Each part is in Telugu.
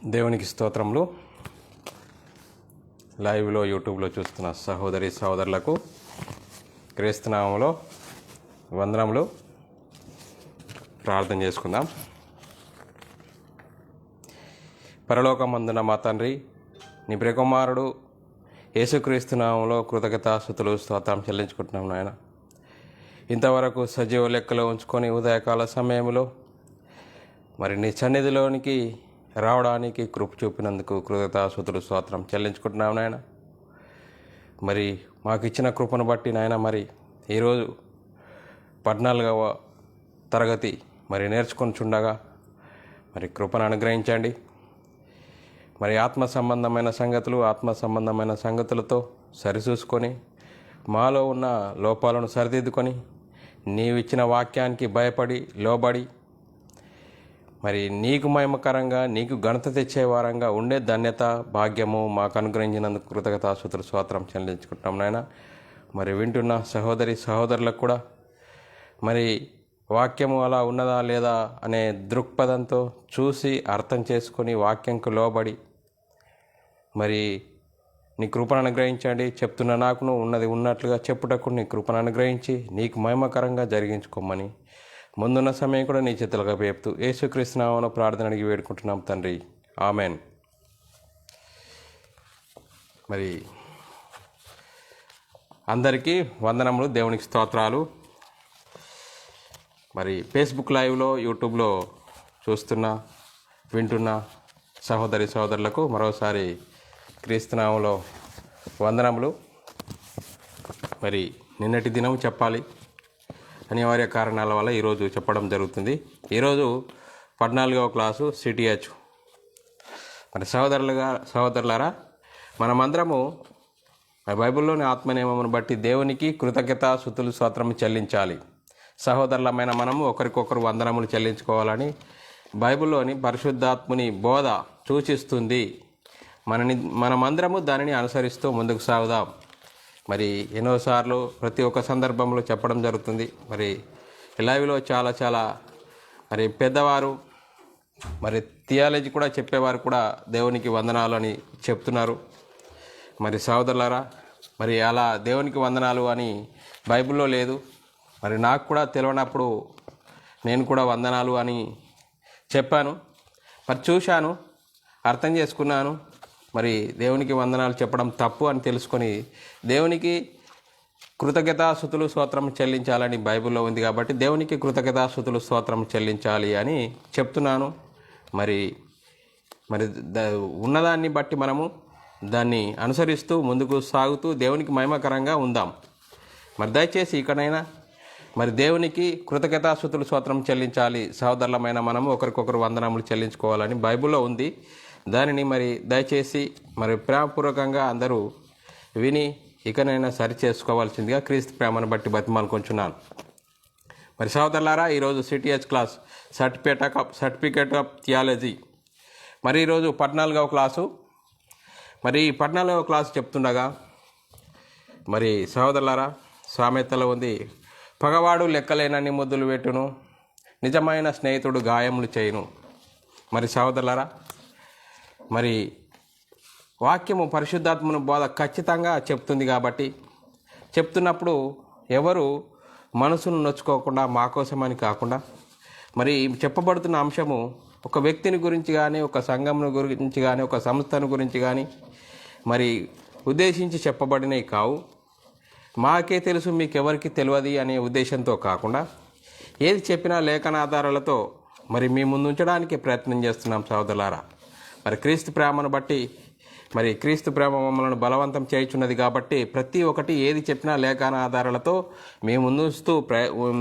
దేవునికి స్తోత్రములు. లైవ్లో యూట్యూబ్లో చూస్తున్న సహోదరి సహోదరులకు క్రీస్తునామంలో వందనములు. ప్రార్థన చేసుకుందాం. పరలోకమందున మా తండ్రి, నీ ప్రియకుమారుడు యేసుక్రీస్తునామంలో కృతజ్ఞతాస్తుతులు స్తోత్రం చెల్లించుకుంటున్నాం నాయన. ఇంతవరకు సజీవ లెక్కలో ఉంచుకొని ఉదయకాల సమయంలో మరి నీ సన్నిధిలోనికి రావడానికి కృప చూపినందుకు కృతజ్ఞతాస్తుతులు స్తోత్రం చెల్లించుకుంటున్నాం నాయన. మరి మాకు ఇచ్చిన కృపను బట్టి నాయన, మరి ఈరోజు 14వ తరగతి మరి నేర్చుకొని చుండగా మరి కృపను అనుగ్రహించండి. మరి ఆత్మ సంబంధమైన సంగతులతో సరిచూసుకొని మాలో ఉన్న లోపాలను సరిదిద్దుకొని నీవిచ్చిన వాక్యానికి భయపడి లోబడి మరి నీకు మహిమకరంగా, నీకు ఘనత తెచ్చే వారంగా ఉండే ధన్యత భాగ్యము మాకు అనుగ్రహించినందుకు కృతజ్ఞతాస్తుతులు స్తోత్రం చెల్లించుకుంటాం నాయన. మరి వింటున్న సహోదరి సహోదరులకు కూడా మరి వాక్యము అలా ఉన్నదా లేదా అనే దృక్పథంతో చూసి అర్థం చేసుకొని వాక్యంకు లోబడి మరి నీ కృపను అనుగ్రహించండి. చెప్తున్న నాకును ఉన్నది ఉన్నట్లుగా చెప్పుటకు నీ కృపను అనుగ్రహించి నీకు మహిమకరంగా జరిగించుకోమని ముందున్న సమయం కూడా నీ చేతులుగా పేపుతూ యేసుక్రీస్తు నామములో ప్రార్థన అడిగి వేడుకుంటున్నాం తండ్రి, ఆమెన్. మరి అందరికీ వందనములు, దేవునికి స్తోత్రాలు. మరి ఫేస్బుక్ లైవ్లో యూట్యూబ్లో చూస్తున్న వింటున్న సహోదరి సహోదరులకు మరోసారి క్రీస్తునామంలో వందనములు. మరి నిన్నటి దినం చెప్పాలి, అనివార్య కారణాల వల్ల ఈరోజు చెప్పడం జరుగుతుంది. ఈరోజు 14వ క్లాసు సిటిహెచ్. మరి సహోదరులారా, మనమందరము బైబిల్లోని ఆత్మనియమమును బట్టి దేవునికి కృతజ్ఞతాస్తుతులు స్తోత్రం చెల్లించాలి. సహోదరులమైన మనము ఒకరికొకరు వందనములు చెల్లించుకోవాలని బైబిల్లోని పరిశుద్ధాత్ముని బోధ సూచిస్తుంది. మనమందరము దానిని అనుసరిస్తూ ముందుకు సాగుదాం. మరి ఎన్నోసార్లు ప్రతి ఒక్క సందర్భంలో చెప్పడం జరుగుతుంది. మరి లైవ్లో చాలా మరి పెద్దవారు, మరి థియాలజీ కూడా చెప్పేవారు కూడా దేవునికి వందనాలు అని చెప్తున్నారు. మరి సహోదరులారా, మరి అలా దేవునికి వందనాలు అని బైబిల్లో లేదు. మరి నాకు కూడా తెలియనప్పుడు నేను కూడా వందనాలు అని చెప్పాను. మరి చూశాను, అర్థం చేసుకున్నాను. మరి దేవునికి వందనాలు చెప్పడం తప్పు అని తెలుసుకొని దేవునికి కృతజ్ఞతాస్తుతులు స్తోత్రం చెల్లించాలని బైబిల్లో ఉంది కాబట్టి దేవునికి కృతజ్ఞతాస్తుతులు స్తోత్రం చెల్లించాలి అని చెప్తున్నాను. మరి ఉన్నదాన్ని బట్టి మనము దాన్ని అనుసరిస్తూ ముందుకు సాగుతూ దేవునికి మహిమకరంగా ఉందాం. మరి దయచేసి ఇకనైనా మరి దేవునికి కృతజ్ఞతాస్తుతులు స్తోత్రం చెల్లించాలి. సహోదరులమైన మనము ఒకరికొకరు వందనములు చెల్లించుకోవాలని బైబిల్లో ఉంది. దానిని మరి దయచేసి మరి ప్రేమపూర్వకంగా అందరూ విని ఇకనైనా సరి చేసుకోవాల్సిందిగా క్రీస్తు ప్రేమను బట్టి బతిమాలుకొంచున్నాను. మరి సహోదరులారా, ఈరోజు CTH class certificate of theology. మరి ఈరోజు 14వ క్లాసు. మరి 14వ క్లాసు చెప్తుండగా మరి సహోదరులారా, సామెతలో ఉంది, పగవాడు లెక్కలేనన్ని ముద్దులు పెట్టును, నిజమైన స్నేహితుడు గాయములు చేయును. మరి సహోదరులారా, మరి వాక్యము పరిశుద్ధాత్మను బోధ ఖచ్చితంగా చెప్తుంది కాబట్టి చెప్తున్నప్పుడు ఎవరు మనసును నొచ్చుకోకుండా మా కోసమని కాకుండా మరి చెప్పబడుతున్న అంశము ఒక వ్యక్తిని గురించి కానీ, ఒక సంఘమును గురించి కానీ, ఒక సంస్థను గురించి కానీ మరి ఉద్దేశించి చెప్పబడినవి కావు. మాకే తెలుసు మీకెవరికి తెలియదు అనే ఉద్దేశంతో కాకుండా ఏది చెప్పినా లేఖనాధారాలతో మరి మీ ముందు ఉంచడానికి ప్రయత్నం చేస్తున్నాం సహోదరులారా. మరి క్రీస్తు ప్రేమను బట్టి మరి క్రీస్తు ప్రేమ మమ్మల్ని బలవంతం చేయుచున్నది కాబట్టి ప్రతి ఒక్కటి ఏది చెప్పినా లేఖన ఆధారాలతో మేము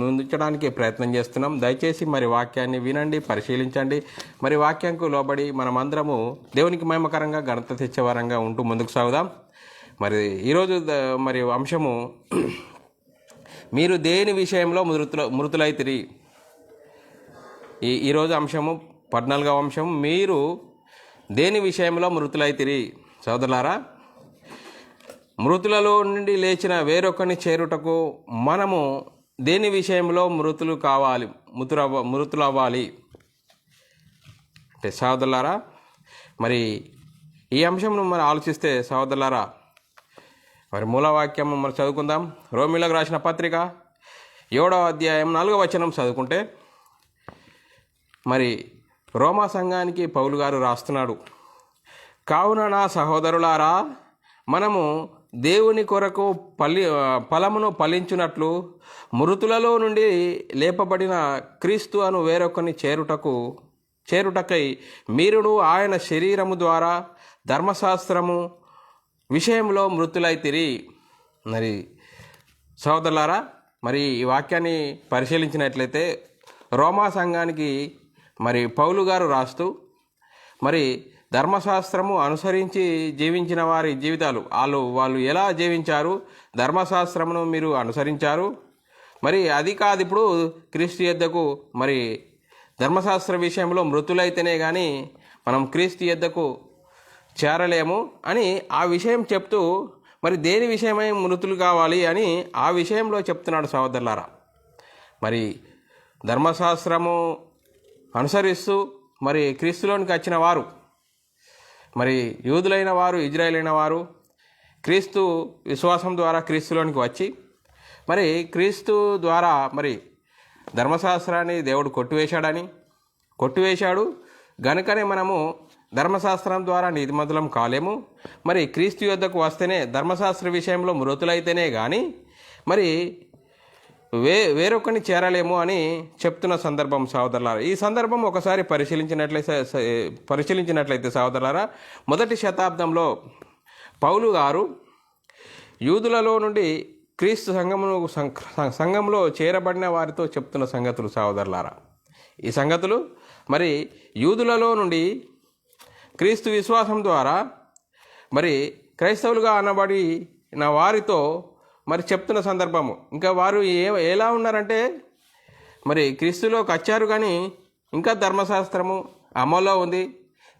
ముందుంచడానికి ప్రయత్నం చేస్తున్నాం. దయచేసి మరి వాక్యాన్ని వినండి, పరిశీలించండి. మరి వాక్యంకు లోబడి మనమందరము దేవునికి మహిమకరంగా ఘనత తెచ్చేవారంగా ఉంటూ ముందుకు సాగుదాం. మరి ఈరోజు మరి అంశము, మీరు దేని విషయంలో మృతులైతిరి. ఈరోజు అంశము 14వ అంశం, మీరు దేని విషయంలో మృతులైతిరి. సోదరులారా, మృతులలో నుండి లేచిన వేరొకరిని చేరుటకు మనము దేని విషయంలో మృతులవ్వాలి అంటే సోదరులారా, మరి ఈ అంశంను మరి ఆలోచిస్తే సహోదరులారా, మరి మూలవాక్యం మరి చదువుకుందాం. రోమిలకు రాసిన పత్రిక 7వ అధ్యాయం 4వ వచనం చదువుకుంటే, మరి రోమా సంఘానికి పౌలు గారు రాస్తున్నాడు. కావున నా సహోదరులారా, మనము దేవుని కొరకు ఫలమును ఫలించున్నట్లు మృతులలో నుండి లేపబడిన క్రీస్తు అను వేరొకని చేరుటకై మీరును ఆయన శరీరము ద్వారా ధర్మశాస్త్రము విషయంలో మృతులైతిరి. మరి సహోదరులారా, మరి ఈ వాక్యాన్ని పరిశీలించినట్లయితే రోమా సంఘానికి మరి పౌలు గారు రాస్తూ, మరి ధర్మశాస్త్రము అనుసరించి జీవించిన వారి జీవితాలు వాళ్ళు ఎలా జీవించారు, ధర్మశాస్త్రమును మీరు అనుసరించారు, మరి అది కాదు ఇప్పుడు క్రీస్తు యొద్దకు మరి ధర్మశాస్త్ర విషయంలో మృతులైతేనే కానీ మనం క్రీస్తు యొద్దకు చేరలేము అని ఆ విషయం చెప్తూ, మరి దేని విషయమై మృతులు కావాలి అని ఆ విషయంలో చెప్తున్నాడు సహోదరులారా. మరి ధర్మశాస్త్రము అనుసరిస్తూ మరి క్రీస్తులోనికి వచ్చిన వారు, మరి యూదులైన వారు, ఇజ్రాయేలైన వారు క్రీస్తు విశ్వాసం ద్వారా క్రీస్తులోనికి వచ్చి, మరి క్రీస్తు ద్వారా మరి ధర్మశాస్త్రాన్ని దేవుడు కొట్టివేశాడు గనుకనే మనము ధర్మశాస్త్రం ద్వారా నీతిమంతులం కాలేము. మరి క్రీస్తు యొద్దకు వస్తేనే ధర్మశాస్త్ర విషయంలో మృతులైతేనే కానీ మరి వేరొకరిని చేరలేము అని చెప్తున్న సందర్భం సహోదరులారా. ఈ సందర్భం ఒకసారి పరిశీలించినట్లయితే సహోదరులారా, 1వ శతాబ్దంలో పౌలు గారు యూదులలో నుండి క్రీస్తు సంఘంలో చేరబడిన వారితో చెప్తున్న సంగతులు సహోదరులారా. ఈ సంగతులు మరి యూదులలో నుండి క్రీస్తు విశ్వాసం ద్వారా మరి క్రైస్తవులుగా అనబడిన వారితో మరి చెప్తున్న సందర్భము. ఇంకా వారు ఎలా ఉన్నారంటే, మరి క్రీస్తులోకి వచ్చారు కానీ ఇంకా ధర్మశాస్త్రము అమల్లో ఉంది,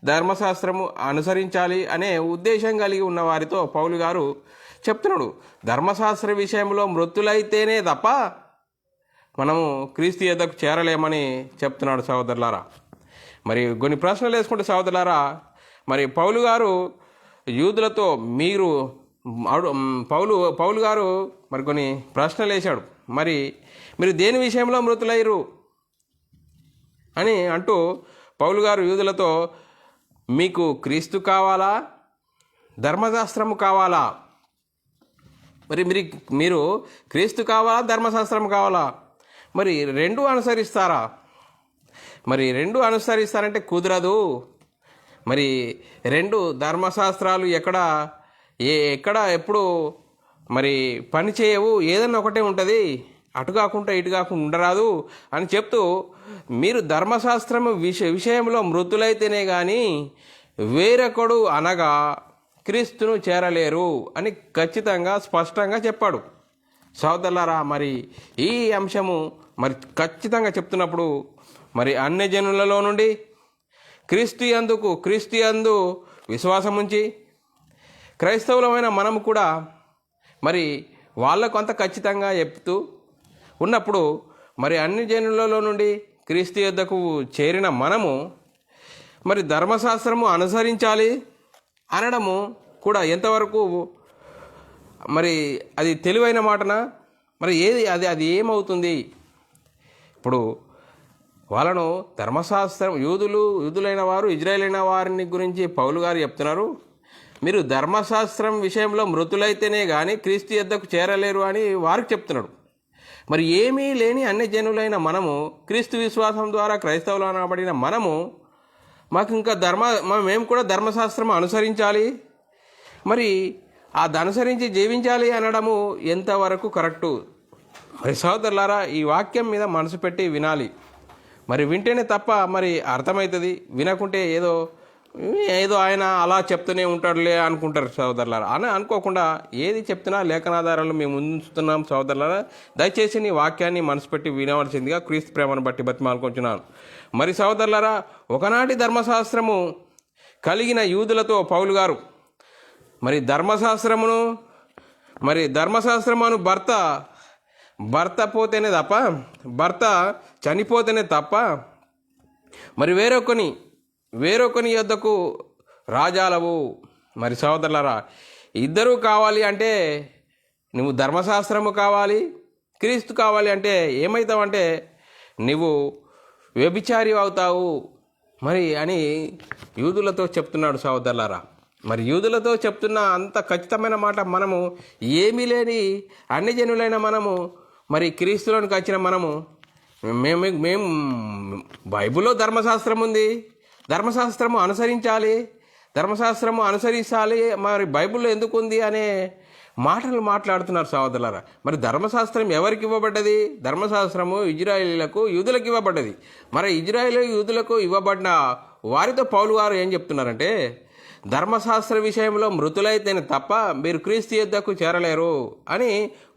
ధర్మశాస్త్రము అనుసరించాలి అనే ఉద్దేశం కలిగి ఉన్న వారితో పౌలు గారు చెప్తున్నాడు. ధర్మశాస్త్ర విషయంలో మృతులైతేనే తప్ప మనము క్రీస్తు యొద్దకు చేరలేమని చెప్తున్నాడు సహోదరులారా. మరి కొన్ని ప్రశ్నలు వేసుకుంటే సహోదరులారా, మరి పౌలు గారు యూదులతో పౌలు గారు మరి కొన్ని ప్రశ్నలు వేశాడు. మరి మీరు దేని విషయంలో మృతులయ్యారు అని అంటూ పౌలు గారు యూదులతో, మీకు క్రీస్తు కావాలా, ధర్మశాస్త్రము కావాలా? మరి మీరు క్రీస్తు కావాలా, ధర్మశాస్త్రం కావాలా? మరి రెండు అనుసరిస్తారా? మరి రెండు అనుసరిస్తారంటే కుదరదు. మరి రెండు ధర్మశాస్త్రాలు ఎక్కడ ఎప్పుడు మరి పని చేయవు, ఏదన్నా ఒకటే ఉంటుంది, అటు కాకుండా ఇటు కాకుండా ఉండరాదు అని చెప్తూ, మీరు ధర్మశాస్త్రం విషయంలో మృతులైతేనే కానీ వేరొకడు అనగా క్రీస్తును చేరలేరు అని ఖచ్చితంగా స్పష్టంగా చెప్పాడు సహోదరులారా. మరి ఈ అంశము మరి ఖచ్చితంగా చెప్తున్నప్పుడు మరి అన్యజనులలో నుండి క్రీస్తు యందు విశ్వాసం ఉంచి క్రైస్తవులమైన మనము కూడా మరి వాళ్ళకు అంత ఖచ్చితంగా చెప్తూ ఉన్నప్పుడు మరి అన్ని జనులలో నుండి క్రీస్తు యొద్దకు చేరిన మనము మరి ధర్మశాస్త్రము అనుసరించాలి అనడము కూడా ఎంతవరకు మరి అది తెలివైన మాటనా? మరి అది ఏమవుతుంది? ఇప్పుడు వాళ్ళను ధర్మశాస్త్రం యూదులైన వారు, ఇజ్రాయేలైన వారిని గురించి పౌలు గారు చెప్తున్నారు. మీరు ధర్మశాస్త్రం విషయంలో మృతులైతేనే కానీ క్రీస్తు యొద్దకు చేరలేరు అని వారికి చెప్తున్నాడు. మరి ఏమీ లేని అన్యజనులైన మనము, క్రీస్తు విశ్వాసం ద్వారా క్రైస్తవులు అనబడిన మనము, మాకు ఇంకా మేము కూడా ధర్మశాస్త్రం అనుసరించాలి, మరి అనుసరించి జీవించాలి అనడము ఎంతవరకు కరెక్టు? మరి సహోదరులారా, ఈ వాక్యం మీద మనసు పెట్టి వినాలి. మరి వింటేనే తప్ప మరి అర్థమవుతుంది. వినకుంటే ఏదో ఆయన అలా చెప్తూనే ఉంటాడులే అనుకుంటారు సహోదరులారా. అని అనుకోకుండా ఏది చెప్తున్నా లేఖనాధారాలు మేము ఉంచుతున్నాం సహోదరులారా. దయచేసి నీ వాక్యాన్ని మనసు పెట్టి వినవలసిందిగా క్రీస్తు ప్రేమను బట్టి బతిమాలుకుంటున్నాను. మరి సహోదరులారా, ఒకనాటి ధర్మశాస్త్రము కలిగిన యూదులతో పౌలు గారు మరి ధర్మశాస్త్రమును భర్త పోతేనే తప్ప, భర్త చనిపోతేనే తప్ప మరి వేరొకని యొద్దకు రాజాలవు. మరి సహోదరులారా, ఇద్దరూ కావాలి అంటే నువ్వు ధర్మశాస్త్రము కావాలి, క్రీస్తు కావాలి అంటే ఏమవుతావంటే నువ్వు వ్యభిచారి అవుతావు మరి అని యూదులతో చెప్తున్నాడు సహోదరులారా. మరి యూదులతో చెప్తున్న అంత ఖచ్చితమైన మాట మనము ఏమీ లేని అన్యజనులైన మనము మరి క్రీస్తులోనికి వచ్చిన మనము మేము బైబిల్లో ధర్మశాస్త్రం ఉంది, ధర్మశాస్త్రము అనుసరించాలి, ధర్మశాస్త్రము అనుసరించాలి, మరి బైబిల్లో ఎందుకు ఉంది అనే మాటలు మాట్లాడుతున్నారు సహోదరులారా. మరి ధర్మశాస్త్రం ఎవరికి ఇవ్వబడ్డది? ధర్మశాస్త్రము ఇజ్రాయేలీలకు, యూదులకు ఇవ్వబడ్డది. మరి ఇజ్రాయేలు యూదులకు ఇవ్వబడిన వారితో పౌలు గారు ఏం చెప్తున్నారంటే, ధర్మశాస్త్ర విషయంలో మృతులైతేనే తప్ప మీరు క్రీస్తు యుద్ధకు చేరలేరు అని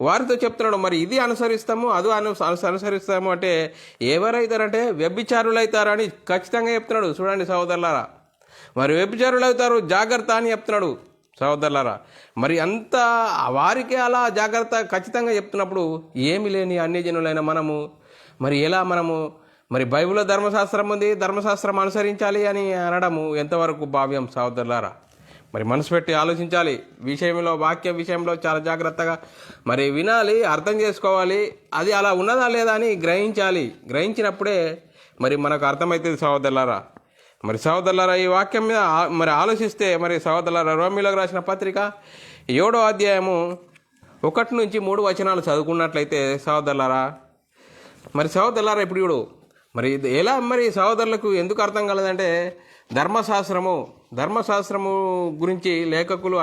వారితో చెప్తున్నాడు. మరి ఇది అనుసరిస్తాము, అది అనుసరిస్తాము అంటే ఎవరైతారంటే వ్యభిచారులు అవుతారని ఖచ్చితంగా చెప్తున్నాడు. చూడండి సహోదరులారా, మరి వ్యభిచారులు అవుతారు, జాగ్రత్త అని చెప్తున్నాడు సహోదరులారా. మరి అంత వారికి అలా జాగ్రత్త ఖచ్చితంగా చెప్తున్నప్పుడు ఏమి లేని అన్యజనులైన మనము మరి ఎలా మనము మరి బైబిల్లో ధర్మశాస్త్రం ఉంది, ధర్మశాస్త్రం అనుసరించాలి అని అనడము ఎంతవరకు భావ్యం సహోదరులారా? మరి మనసు పెట్టి ఆలోచించాలి. విషయంలో, వాక్యం విషయంలో చాలా జాగ్రత్తగా మరి వినాలి, అర్థం చేసుకోవాలి. అది అలా ఉన్నదా లేదా అని గ్రహించాలి. గ్రహించినప్పుడే మరి మనకు అర్థమవుతుంది సహోదరులారా. మరి సహోదరులారా, ఈ వాక్యం మీద మరి ఆలోచిస్తే మరి సహోదరులారా, రోమీయులకు రాసిన పత్రిక 7వ అధ్యాయము 1 నుంచి 3 వచనాలు చదువుకున్నట్లయితే సహోదరులారా, మరి సహోదరులారా ఇప్పుడు ఇప్పుడు మరి ఎలా మరి సహోదరులకు ఎందుకు అర్థం కలదంటే ధర్మశాస్త్రము గురించి లేఖకులు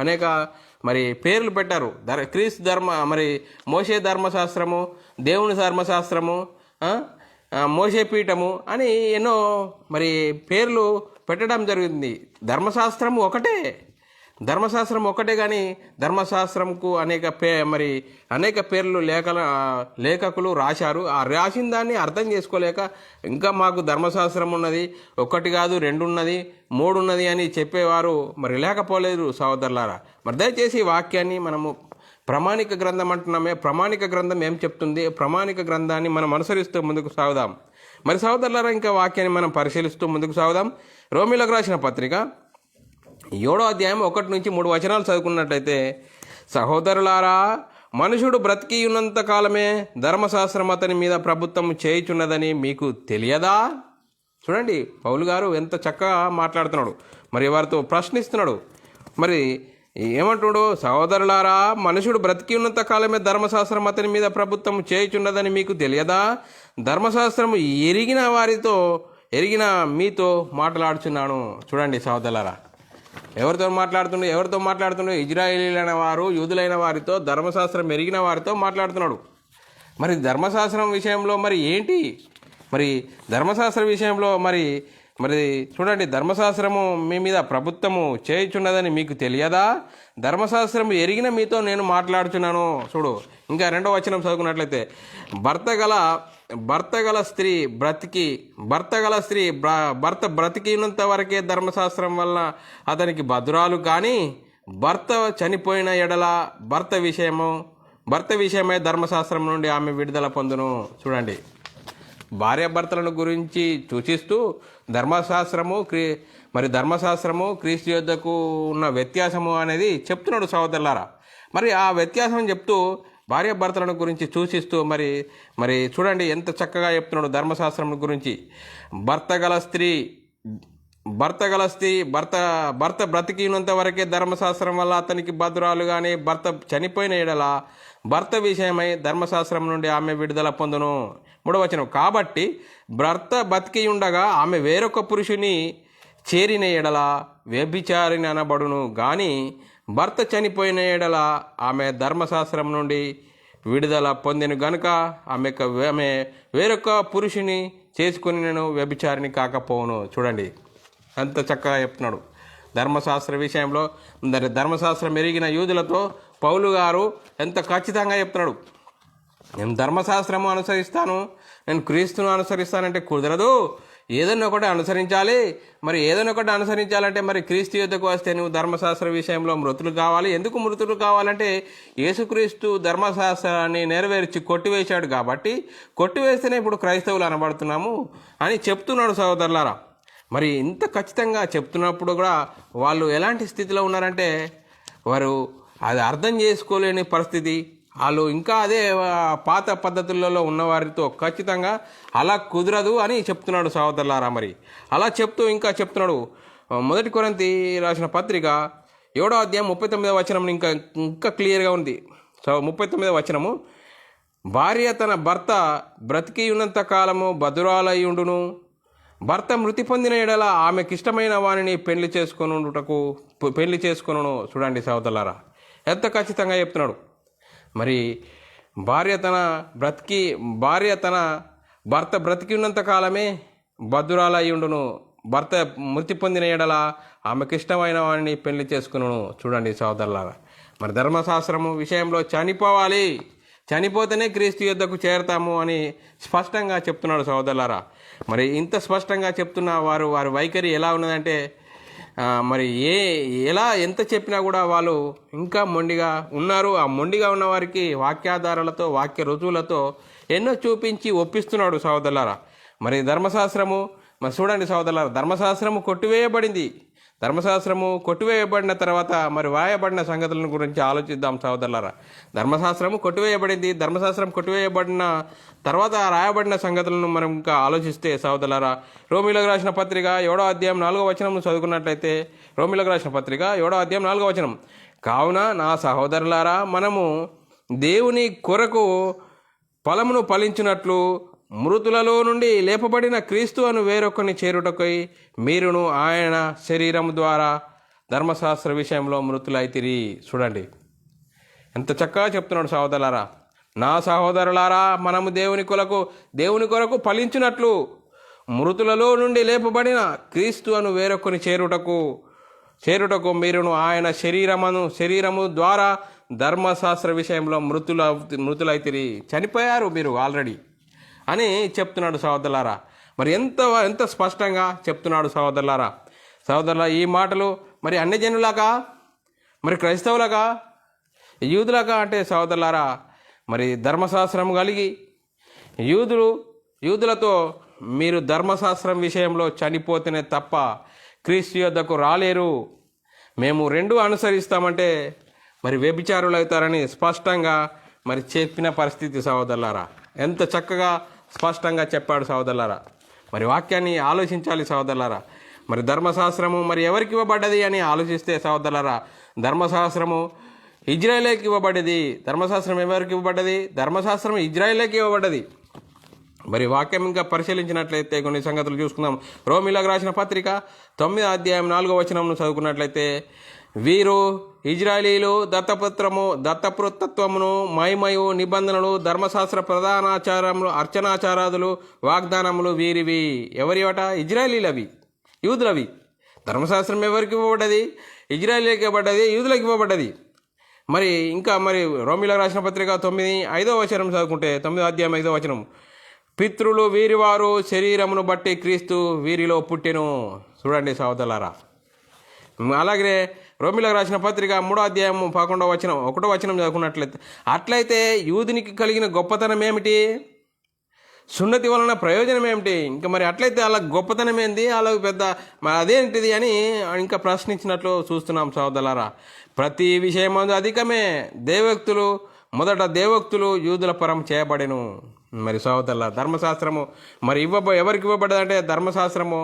అనేక మరి పేర్లు పెట్టారు. క్రీస్తు మరి మోషే ధర్మశాస్త్రము, దేవుని ధర్మశాస్త్రము, మోషే పీఠము అని ఎన్నో మరి పేర్లు పెట్టడం జరిగింది. ధర్మశాస్త్రం ఒకటే కానీ ధర్మశాస్త్రంకు అనేక పేర్లు లేఖకులు రాశారు. ఆ రాసిన దాన్ని అర్థం చేసుకోలేక ఇంకా మాకు ధర్మశాస్త్రం ఉన్నది, 1 కాదు 2 ఉన్నది, 3 ఉన్నది అని చెప్పేవారు మరి లేకపోలేదు సహోదరులారా. మరి దయచేసి ఈ వాక్యాన్ని మనము ప్రామాణిక గ్రంథం అంటున్నామే, ప్రామాణిక గ్రంథం ఏం చెప్తుంది, ప్రామాణిక గ్రంథాన్ని మనం అనుసరిస్తూ ముందుకు సాగుదాం. మరి సహోదరులారా, ఇంకా వాక్యాన్ని మనం పరిశీలిస్తూ ముందుకు సాగుదాం. రోమీయులకు రాసిన పత్రిక 7వ అధ్యాయం 1 నుంచి 3 వచనాలు చదువుకున్నట్లయితే, సహోదరులారా, మనుషుడు బ్రతికి ఉన్నంత కాలమే ధర్మశాస్త్రం అతని మీద ప్రభుత్వం చేయుచున్నదని మీకు తెలియదా? చూడండి పౌలు గారు ఎంత చక్కగా మాట్లాడుతున్నాడు. మరి వారితో ప్రశ్నిస్తున్నాడు. మరి ఏమంటున్నాడు? సహోదరులారా, మనుషుడు బ్రతికి ఉన్నంత కాలమే ధర్మశాస్త్రం అతని మీద ప్రభుత్వం చేయుచున్నదని మీకు తెలియదా? ధర్మశాస్త్రం ఎరిగిన మీతో మాట్లాడుచున్నాను. చూడండి సహోదరులారా, ఎవరితో మాట్లాడుతుండో? ఇజ్రాయేలీలైన వారు, యూదులైన వారితో, ధర్మశాస్త్రం ఎరిగిన వారితో మాట్లాడుతున్నాడు. మరి ధర్మశాస్త్రం విషయంలో మరి ఏంటి? మరి ధర్మశాస్త్రం విషయంలో మరి చూడండి, ధర్మశాస్త్రము మీ మీద ప్రభుత్వము చేయుచున్నదని మీకు తెలియదా? ధర్మశాస్త్రము ఎరిగిన మీతో నేను మాట్లాడుచున్నాను. చూడు, ఇంకా 2వ వచనం చదువుకున్నట్లయితే, భర్త బ్రతికినంత వరకే ధర్మశాస్త్రం వల్ల అతనికి భద్రాలు, కానీ భర్త చనిపోయిన ఎడల భర్త విషయమై ధర్మశాస్త్రం నుండి ఆమె విడుదల పొందును. చూడండి, భార్యాభర్తలను గురించి సూచిస్తూ ధర్మశాస్త్రము క్రీస్తు యుద్ధకు ఉన్న వ్యత్యాసము అనేది చెప్తున్నాడు సహోదరులారా. మరి ఆ వ్యత్యాసం చెప్తూ భార్యాభర్తలను గురించి సూచిస్తూ మరి చూడండి ఎంత చక్కగా చెప్తున్నాడు ధర్మశాస్త్రం గురించి. భర్త బ్రతికినంత వరకే ధర్మశాస్త్రం వల్ల అతనికి భద్రాలు, కానీ భర్త చనిపోయిన ఎడల భర్త విషయమై ధర్మశాస్త్రం నుండి ఆమె విడుదల పొందును. 3వ వచనం, కాబట్టి భర్త బతికి ఉండగా ఆమె వేరొక పురుషుని చేరిన ఎడల వ్యభిచారిని అనబడును, కానీ భర్త చనిపోయిన ఎడల ఆమె ధర్మశాస్త్రం నుండి విడుదల పొందిన గనుక ఆమె వేరొక పురుషుని చేసుకుని నేను వ్యభిచారిని కాకపోవును. చూడండి అంత చక్కగా చెప్తున్నాడు ధర్మశాస్త్ర విషయంలో. ధర్మశాస్త్రం ఎరిగిన యూదులతో పౌలు గారు ఎంత ఖచ్చితంగా చెప్తున్నాడు. నేను ధర్మశాస్త్రము అనుసరిస్తాను, నేను క్రీస్తును అనుసరిస్తానంటే కుదరదు. ఏదైనా ఒకటి అనుసరించాలి. మరి ఏదైనా ఒకటి అనుసరించాలంటే మరి క్రీస్తు యుద్ధకు వస్తే నువ్వు ధర్మశాస్త్ర విషయంలో మృతులు కావాలి. ఎందుకు మృతులు కావాలంటే యేసుక్రీస్తు ధర్మశాస్త్రాన్ని నెరవేర్చి కొట్టివేశాడు కాబట్టి, కొట్టివేస్తేనే ఇప్పుడు క్రైస్తవులు అనబడుతున్నాము అని చెప్తున్నాడు సహోదరులారా. మరి ఇంత ఖచ్చితంగా చెప్తున్నప్పుడు కూడా వాళ్ళు ఎలాంటి స్థితిలో ఉన్నారంటే వారు అది అర్థం చేసుకోలేని పరిస్థితి. వాళ్ళు ఇంకా అదే పాత పద్ధతులలో ఉన్నవారితో ఖచ్చితంగా అలా కుదరదు అని చెప్తున్నాడు సహోదరులారా. మరి అలా చెప్తూ ఇంకా చెప్తున్నాడు. మొదటి కొరింథీ రాసిన పత్రిక 7వ అధ్యాయం 39వ వచనం ఇంకా ఇంకా క్లియర్గా ఉంది. 39వ వచనము, భార్య తన భర్త బ్రతికి ఉన్నంత కాలము బదురాలై ఉండును, భర్త మృతి పొందిన ఎడల ఆమెకిష్టమైన వానిని పెళ్లి చేసుకొనును. చూడండి సహోదరులారా, ఎంత ఖచ్చితంగా చెప్తున్నాడు. మరి భార్య తన భర్త బ్రతికి ఉన్నంత కాలమే బద్దురాలై ఉండును, భర్త మృతి పొందిన ఎడల ఆమెకిష్టమైన వాడిని పెళ్లి చేసుకును. చూడండి సహోదరులారా, మరి ధర్మశాస్త్రము విషయంలో చనిపోతేనే క్రీస్తు యుద్ధకు చేరతాము అని స్పష్టంగా చెప్తున్నాడు సహోదరులారా. మరి ఇంత స్పష్టంగా చెప్తున్న వారి వైఖరి ఎలా ఉన్నదంటే మరి ఎంత చెప్పినా కూడా వాళ్ళు ఇంకా మొండిగా ఉన్నారు. ఆ మొండిగా ఉన్న వారికి వాక్యాధారాలతో వాక్య రుజువులతో ఎన్నో చూపించి ఒప్పిస్తున్నాడు సహోదరులారా. మరి ధర్మశాస్త్రము మరి చూడండి సహోదరులారా, ధర్మశాస్త్రము కొట్టివేయబడిన తర్వాత మరి వాయబడిన సంగతులను గురించి ఆలోచిద్దాం సహోదరులారా. ధర్మశాస్త్రం కొట్టివేయబడిన తర్వాత రాయబడిన సంగతులను మనం ఇంకా ఆలోచిస్తే సహోదరులారా, రోమీలకు రాసిన పత్రిక 7వ అధ్యాయం 4వ వచనం చదువుకున్నట్లయితే, రోమీలకు రాసిన పత్రిక 7వ అధ్యాయం 4వ వచనం, కావున నా సహోదరులారా, మనము దేవుని కొరకు ఫలమును ఫలించినట్లు మృతులలో నుండి లేపబడిన క్రీస్తు అను వేరొకరిని చేరుటకై మీరును ఆయన శరీరం ద్వారా ధర్మశాస్త్ర విషయంలో మృతులైతిరి. చూడండి ఎంత చక్కగా చెప్తున్నాడు సహోదరులారా. నా సహోదరులారా, మనము దేవుని కొరకు ఫలించినట్లు మృతులలో నుండి లేపబడిన క్రీస్తు అను వేరొకరిని చేరుటకు మీరును ఆయన శరీరము ద్వారా ధర్మశాస్త్ర విషయంలో మృతులైతిరి. చనిపోయారు మీరు ఆల్రెడీ అని చెప్తున్నాడు సహోదరులారా. మరి ఎంత స్పష్టంగా చెప్తున్నాడు సహోదరులారా. ఈ మాటలు మరి అన్ని జనులకా, మరి క్రైస్తవులకా, యూదులకా అంటే సహోదరులారా, మరి ధర్మశాస్త్రం కలిగి యూదులతో మీరు ధర్మశాస్త్రం విషయంలో చనిపోతేనే తప్ప క్రీస్తు యొద్దకు రాలేరు, మేము రెండు అనుసరిస్తామంటే మరి వ్యభిచారులు అవుతారని స్పష్టంగా మరి చెప్పిన పరిస్థితి సహోదరులారా. ఎంత చక్కగా స్పష్టంగా చెప్పాడు సహోదరులారా. మరి వాక్యాన్ని ఆలోచించాలి సహోదరులారా. మరి ధర్మశాస్త్రము మరి ఎవరికి ఇవ్వబడ్డది అని ఆలోచిస్తే సహోదరులారా, ధర్మశాస్త్రము ఇజ్రాయేలుకి ఇవ్వబడ్డది. ధర్మశాస్త్రం ఎవరికి ఇవ్వబడ్డది? ధర్మశాస్త్రం ఇజ్రాయేలుకి ఇవ్వబడ్డది. మరి వాక్యం ఇంకా పరిశీలించినట్లయితే కొన్ని సంగతులు చూసుకుందాం. రోమీలకు రాసిన పత్రిక 9వ అధ్యాయం 4వ వచనంను చదువుకున్నట్లయితే, వీరు ఇజ్రాయేలీలు దత్తపుత్రత్వమును మహిమయు నిబంధనలు ధర్మశాస్త్ర ప్రధానాచారములు అర్చనాచారాదులు వాగ్దానములు వీరివి. ఎవరివట? ఇజ్రాయేలీలవి, యూదులవి. ధర్మశాస్త్రం ఎవరికి ఇవ్వబడ్డది? ఇజ్రాయేలీకి ఇవ్వబడ్డది, యూదులకు ఇవ్వబడ్డది. మరి ఇంకా మరి రోమీలకు రాసిన పత్రిక 9:5వ వచనం చదువుకుంటే, 9వ అధ్యాయం 5వ వచనం, పితృలు వీరివారు శరీరమును బట్టి క్రీస్తు వీరిలో పుట్టెను. చూడండి సహోదరులారా. అలాగే రోమీలకు రాసిన పత్రిక 3వ అధ్యాయం 11వ వచనం 1వ వచనం చదువుకున్నట్లయితే, అట్లయితే యూదునికి కలిగిన గొప్పతనం ఏమిటి? సున్నతి వలన ప్రయోజనం ఏమిటి? ఇంకా మరి అట్లయితే అలా గొప్పతనం ఏంది, అలా పెద్ద మరి అదేంటిది అని ఇంకా ప్రశ్నించినట్లు చూస్తున్నాం సహోదరులారా. ప్రతి విషయమందు అధికమే మొదట దేవోక్తులు యూదుల పరం చేయబడెను. మరి సహోదరుల ధర్మశాస్త్రము మరి ఎవరికి ఇవ్వబడ్డదంటే, ధర్మశాస్త్రము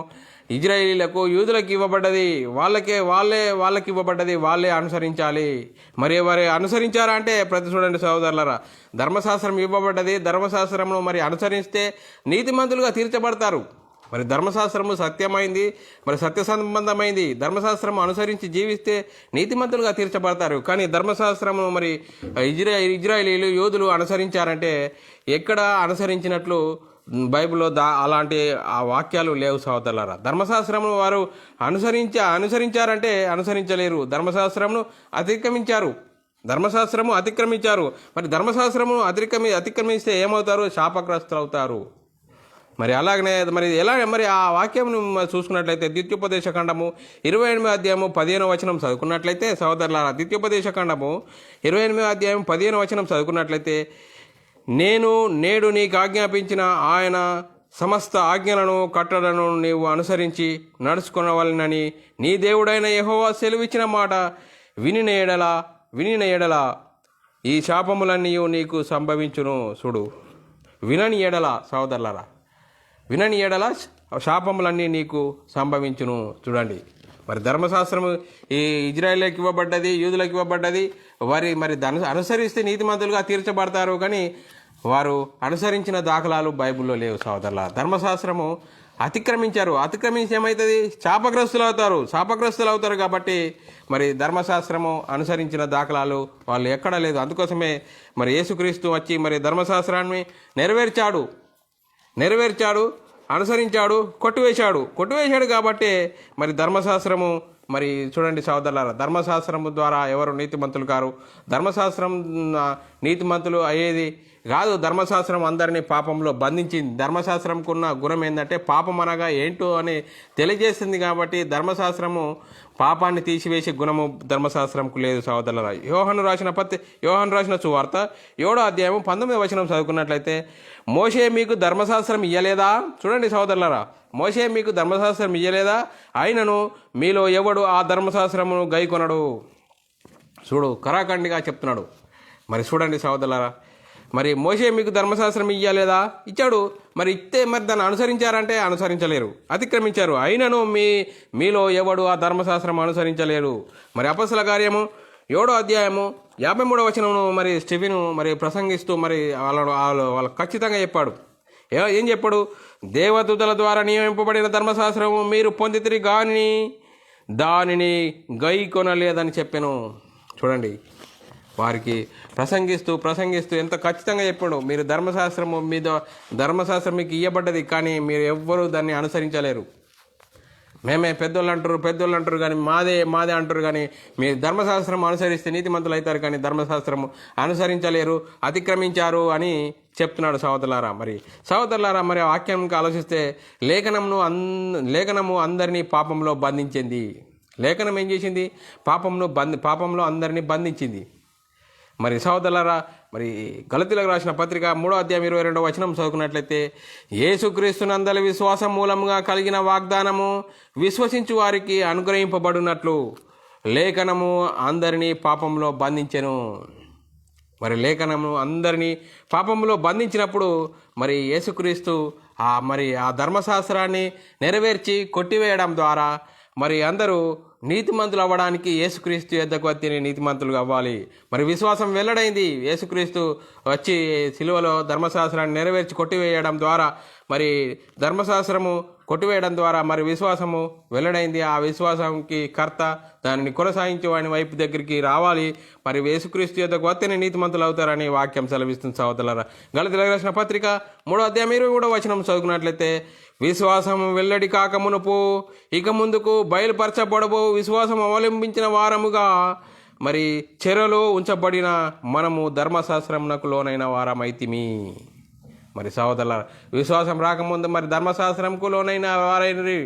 ఇజ్రాయేలీలకు యూదులకు ఇవ్వబడ్డది. వాళ్ళకి ఇవ్వబడ్డది, వాళ్ళే అనుసరించాలి. మరి ఎవరు అనుసరించారా అంటే చూడండి సహోదరులారా, ధర్మశాస్త్రం ఇవ్వబడ్డది. ధర్మశాస్త్రమును మరి అనుసరిస్తే నీతిమంతులుగా తీర్చబడతారు. మరి ధర్మశాస్త్రము సత్యమైంది, మరి సత్య సంబంధమైంది. ధర్మశాస్త్రం అనుసరించి జీవిస్తే నీతిమంతులుగా తీర్చబడతారు. కానీ ధర్మశాస్త్రము మరి ఇజ్రాయేలీలు యూదులు అనుసరించారంటే ఎక్కడ అనుసరించినట్లు బైబిల్లో అలాంటి ఆ వాక్యాలు లేవు సహోదరులారా. ధర్మశాస్త్రమును వారు అనుసరించారంటే అనుసరించలేరు. ధర్మశాస్త్రమును అతిక్రమించారు. మరి ధర్మశాస్త్రమును అతిక్రమిస్తే ఏమవుతారు? శాపగ్రస్తులు అవుతారు. మరి అలాగనే మరి ఆ వాక్యం చూసుకున్నట్లయితే ద్వితీయోపదేశ ఖండము 28వ అధ్యాయము 15వ వచనం చదువుకున్నట్లయితే సహోదరులారా, ద్వితీయోపదేశ ఖండము 28వ అధ్యాయం 15వ వచనం చదువుకున్నట్లయితే, నేడు నీకు ఆజ్ఞాపించిన ఆయన సమస్త ఆజ్ఞలను కట్టడను నీవు అనుసరించి నడుచుకునవలనని నీ దేవుడైన యెహోవా సెలవిచ్చిన మాట వినిన ఎడల ఈ శాపములన్నీ నీకు సంభవించును. చూడు, వినని ఎడల సోదరులారా, వినని ఎడల శాపములన్నీ నీకు సంభవించును. చూడండి, మరి ధర్మశాస్త్రము ఈ ఇజ్రాయేల్కి ఇవ్వబడ్డది, యూదులకు ఇవ్వబడ్డది. మరి దాన్ని అనుసరిస్తే నీతిమంతులుగా తీర్చబడతారు, కానీ వారు అనుసరించిన దాఖలాలు బైబిల్లో లేవు సోదరుల. ధర్మశాస్త్రము అతిక్రమించి ఏమవుతుంది? శాపగ్రస్తులు అవుతారు. కాబట్టి మరి ధర్మశాస్త్రము అనుసరించిన దాఖలాలు వాళ్ళు ఎక్కడా లేదు. అందుకోసమే మరి యేసుక్రీస్తు వచ్చి మరి ధర్మశాస్త్రాన్ని నెరవేర్చాడు, అనుసరించాడు, కొట్టివేశాడు. కాబట్టి మరి ధర్మశాస్త్రము మరి చూడండి సోదరులారా, ధర్మశాస్త్రము ద్వారా ఎవరు నీతిమంతులు కారు. ధర్మశాస్త్రం నీతిమంతులు అయ్యేది కాదు. ధర్మశాస్త్రం అందరినీ పాపంలో బంధించింది. ధర్మశాస్త్రంకున్న గుణం ఏంటంటే పాపం అనగా ఏంటో అని తెలియజేస్తుంది. కాబట్టి ధర్మశాస్త్రము పాపాన్ని తీసివేసే గుణము ధర్మశాస్త్రంకు లేదు సోదరులారా. యోహాను రాసిన సువార్త 7వ అధ్యాయం 19వ వచనం చదువుకున్నట్లయితే, మోషే మీకు ధర్మశాస్త్రం ఇయ్యలేదా? చూడండి సోదరులారా, మోషే మీకు ధర్మశాస్త్రం ఇయ్యలేదా? అయినను మీలో ఎవడు ఆ ధర్మశాస్త్రమును గైకొనడు. చూడు, కరాఖండిగా చెప్తున్నాడు. మరి చూడండి సోదరులారా, మరి మోషే మీకు ధర్మశాస్త్రం ఇయ్యలేదా? ఇచ్చాడు. మరి ఇస్తే మరి దాన్ని అనుసరించారంటే అనుసరించలేరు, అతిక్రమించారు. అయినను మీలో ఎవడు ఆ ధర్మశాస్త్రం అనుసరించలేరు. మరి అపొస్తలుల కార్యము 7వ అధ్యాయము 53వ వచనమును మరి స్టెఫెను మరి ప్రసంగిస్తూ మరి వాళ్ళకు ఖచ్చితంగా చెప్పాడు. ఏం చెప్పాడు? దేవదూతల ద్వారా నియమింపబడిన ధర్మశాస్త్రము మీరు పొందితిరి గాని దానిని గైకొనలేదని చెప్పాను. చూడండి, వారికి ప్రసంగిస్తూ ఎంత ఖచ్చితంగా చెప్పాడు. మీరు ధర్మశాస్త్రం మీకు ఇవ్వబడ్డది, కానీ మీరు ఎవ్వరూ దాన్ని అనుసరించలేరు. మేమే పెద్దోళ్ళు అంటారు కానీ మాదే అంటారు. కానీ మీరు ధర్మశాస్త్రం అనుసరిస్తే నీతిమంతులు అవుతారు, కానీ ధర్మశాస్త్రము అనుసరించలేరు, అతిక్రమించారు అని చెప్తున్నాడు సోదరులారా. మరి ఆ వాక్యానికి ఆలోచిస్తే లేఖనము అందరినీ పాపంలో బంధించింది. లేఖనం ఏం చేసింది? పాపంలో అందరినీ బంధించింది. మరి సోదరులారా, మరి గలతీలకు రాసిన పత్రిక 3వ అధ్యాయం 22వ వచనం చదువుకున్నట్లయితే, యేసుక్రీస్తునందలి విశ్వాసం మూలంగా కలిగిన వాగ్దానము విశ్వసించు వారికి అనుగ్రహింపబడినట్లు లేఖనము అందరినీ పాపంలో బంధించెను. మరి లేఖనము అందరినీ పాపంలో బంధించినప్పుడు మరి యేసుక్రీస్తు ఆ ధర్మశాస్త్రాన్ని నెరవేర్చి కొట్టివేయడం ద్వారా మరి అందరూ నీతిమంతులు అవ్వడానికి యేసుక్రీస్తు యొద్దకు వచ్చి నీతిమంతులు అవ్వాలి. మరి విశ్వాసం వెల్లడైంది. యేసుక్రీస్తు వచ్చి సిలువలో ధర్మశాస్త్రాన్ని నెరవేర్చి కొట్టివేయడం ద్వారా మరి ధర్మశాస్త్రము కొట్టివేయడం ద్వారా మరి విశ్వాసము వెల్లడైంది. ఆ విశ్వాసానికి కర్త దానిని కొనసాగించే వాని వైపు దగ్గరికి రావాలి. మరి యేసుక్రీస్తు యొద్దకు వస్తేనే నీతిమంతులు అవుతారని వాక్యం సెలవిస్తుంది సోదరులారా. గలతీలకు రాసిన పత్రిక 3వ అధ్యాయం 23వ వచనం చదువుకున్నట్లయితే, విశ్వాసం వెల్లడి కాక మునుపు ఇక ముందుకు బయలుపరచబడబో విశ్వాసం అవలంబించిన వారముగా మరి చెరలో ఉంచబడిన మనము ధర్మశాస్త్రమునకు లోనైన వారమైతిమి. మరి సోదరుల, విశ్వాసం రాకముందు మరి ధర్మశాస్త్రంకు లోనైన వారైనరి.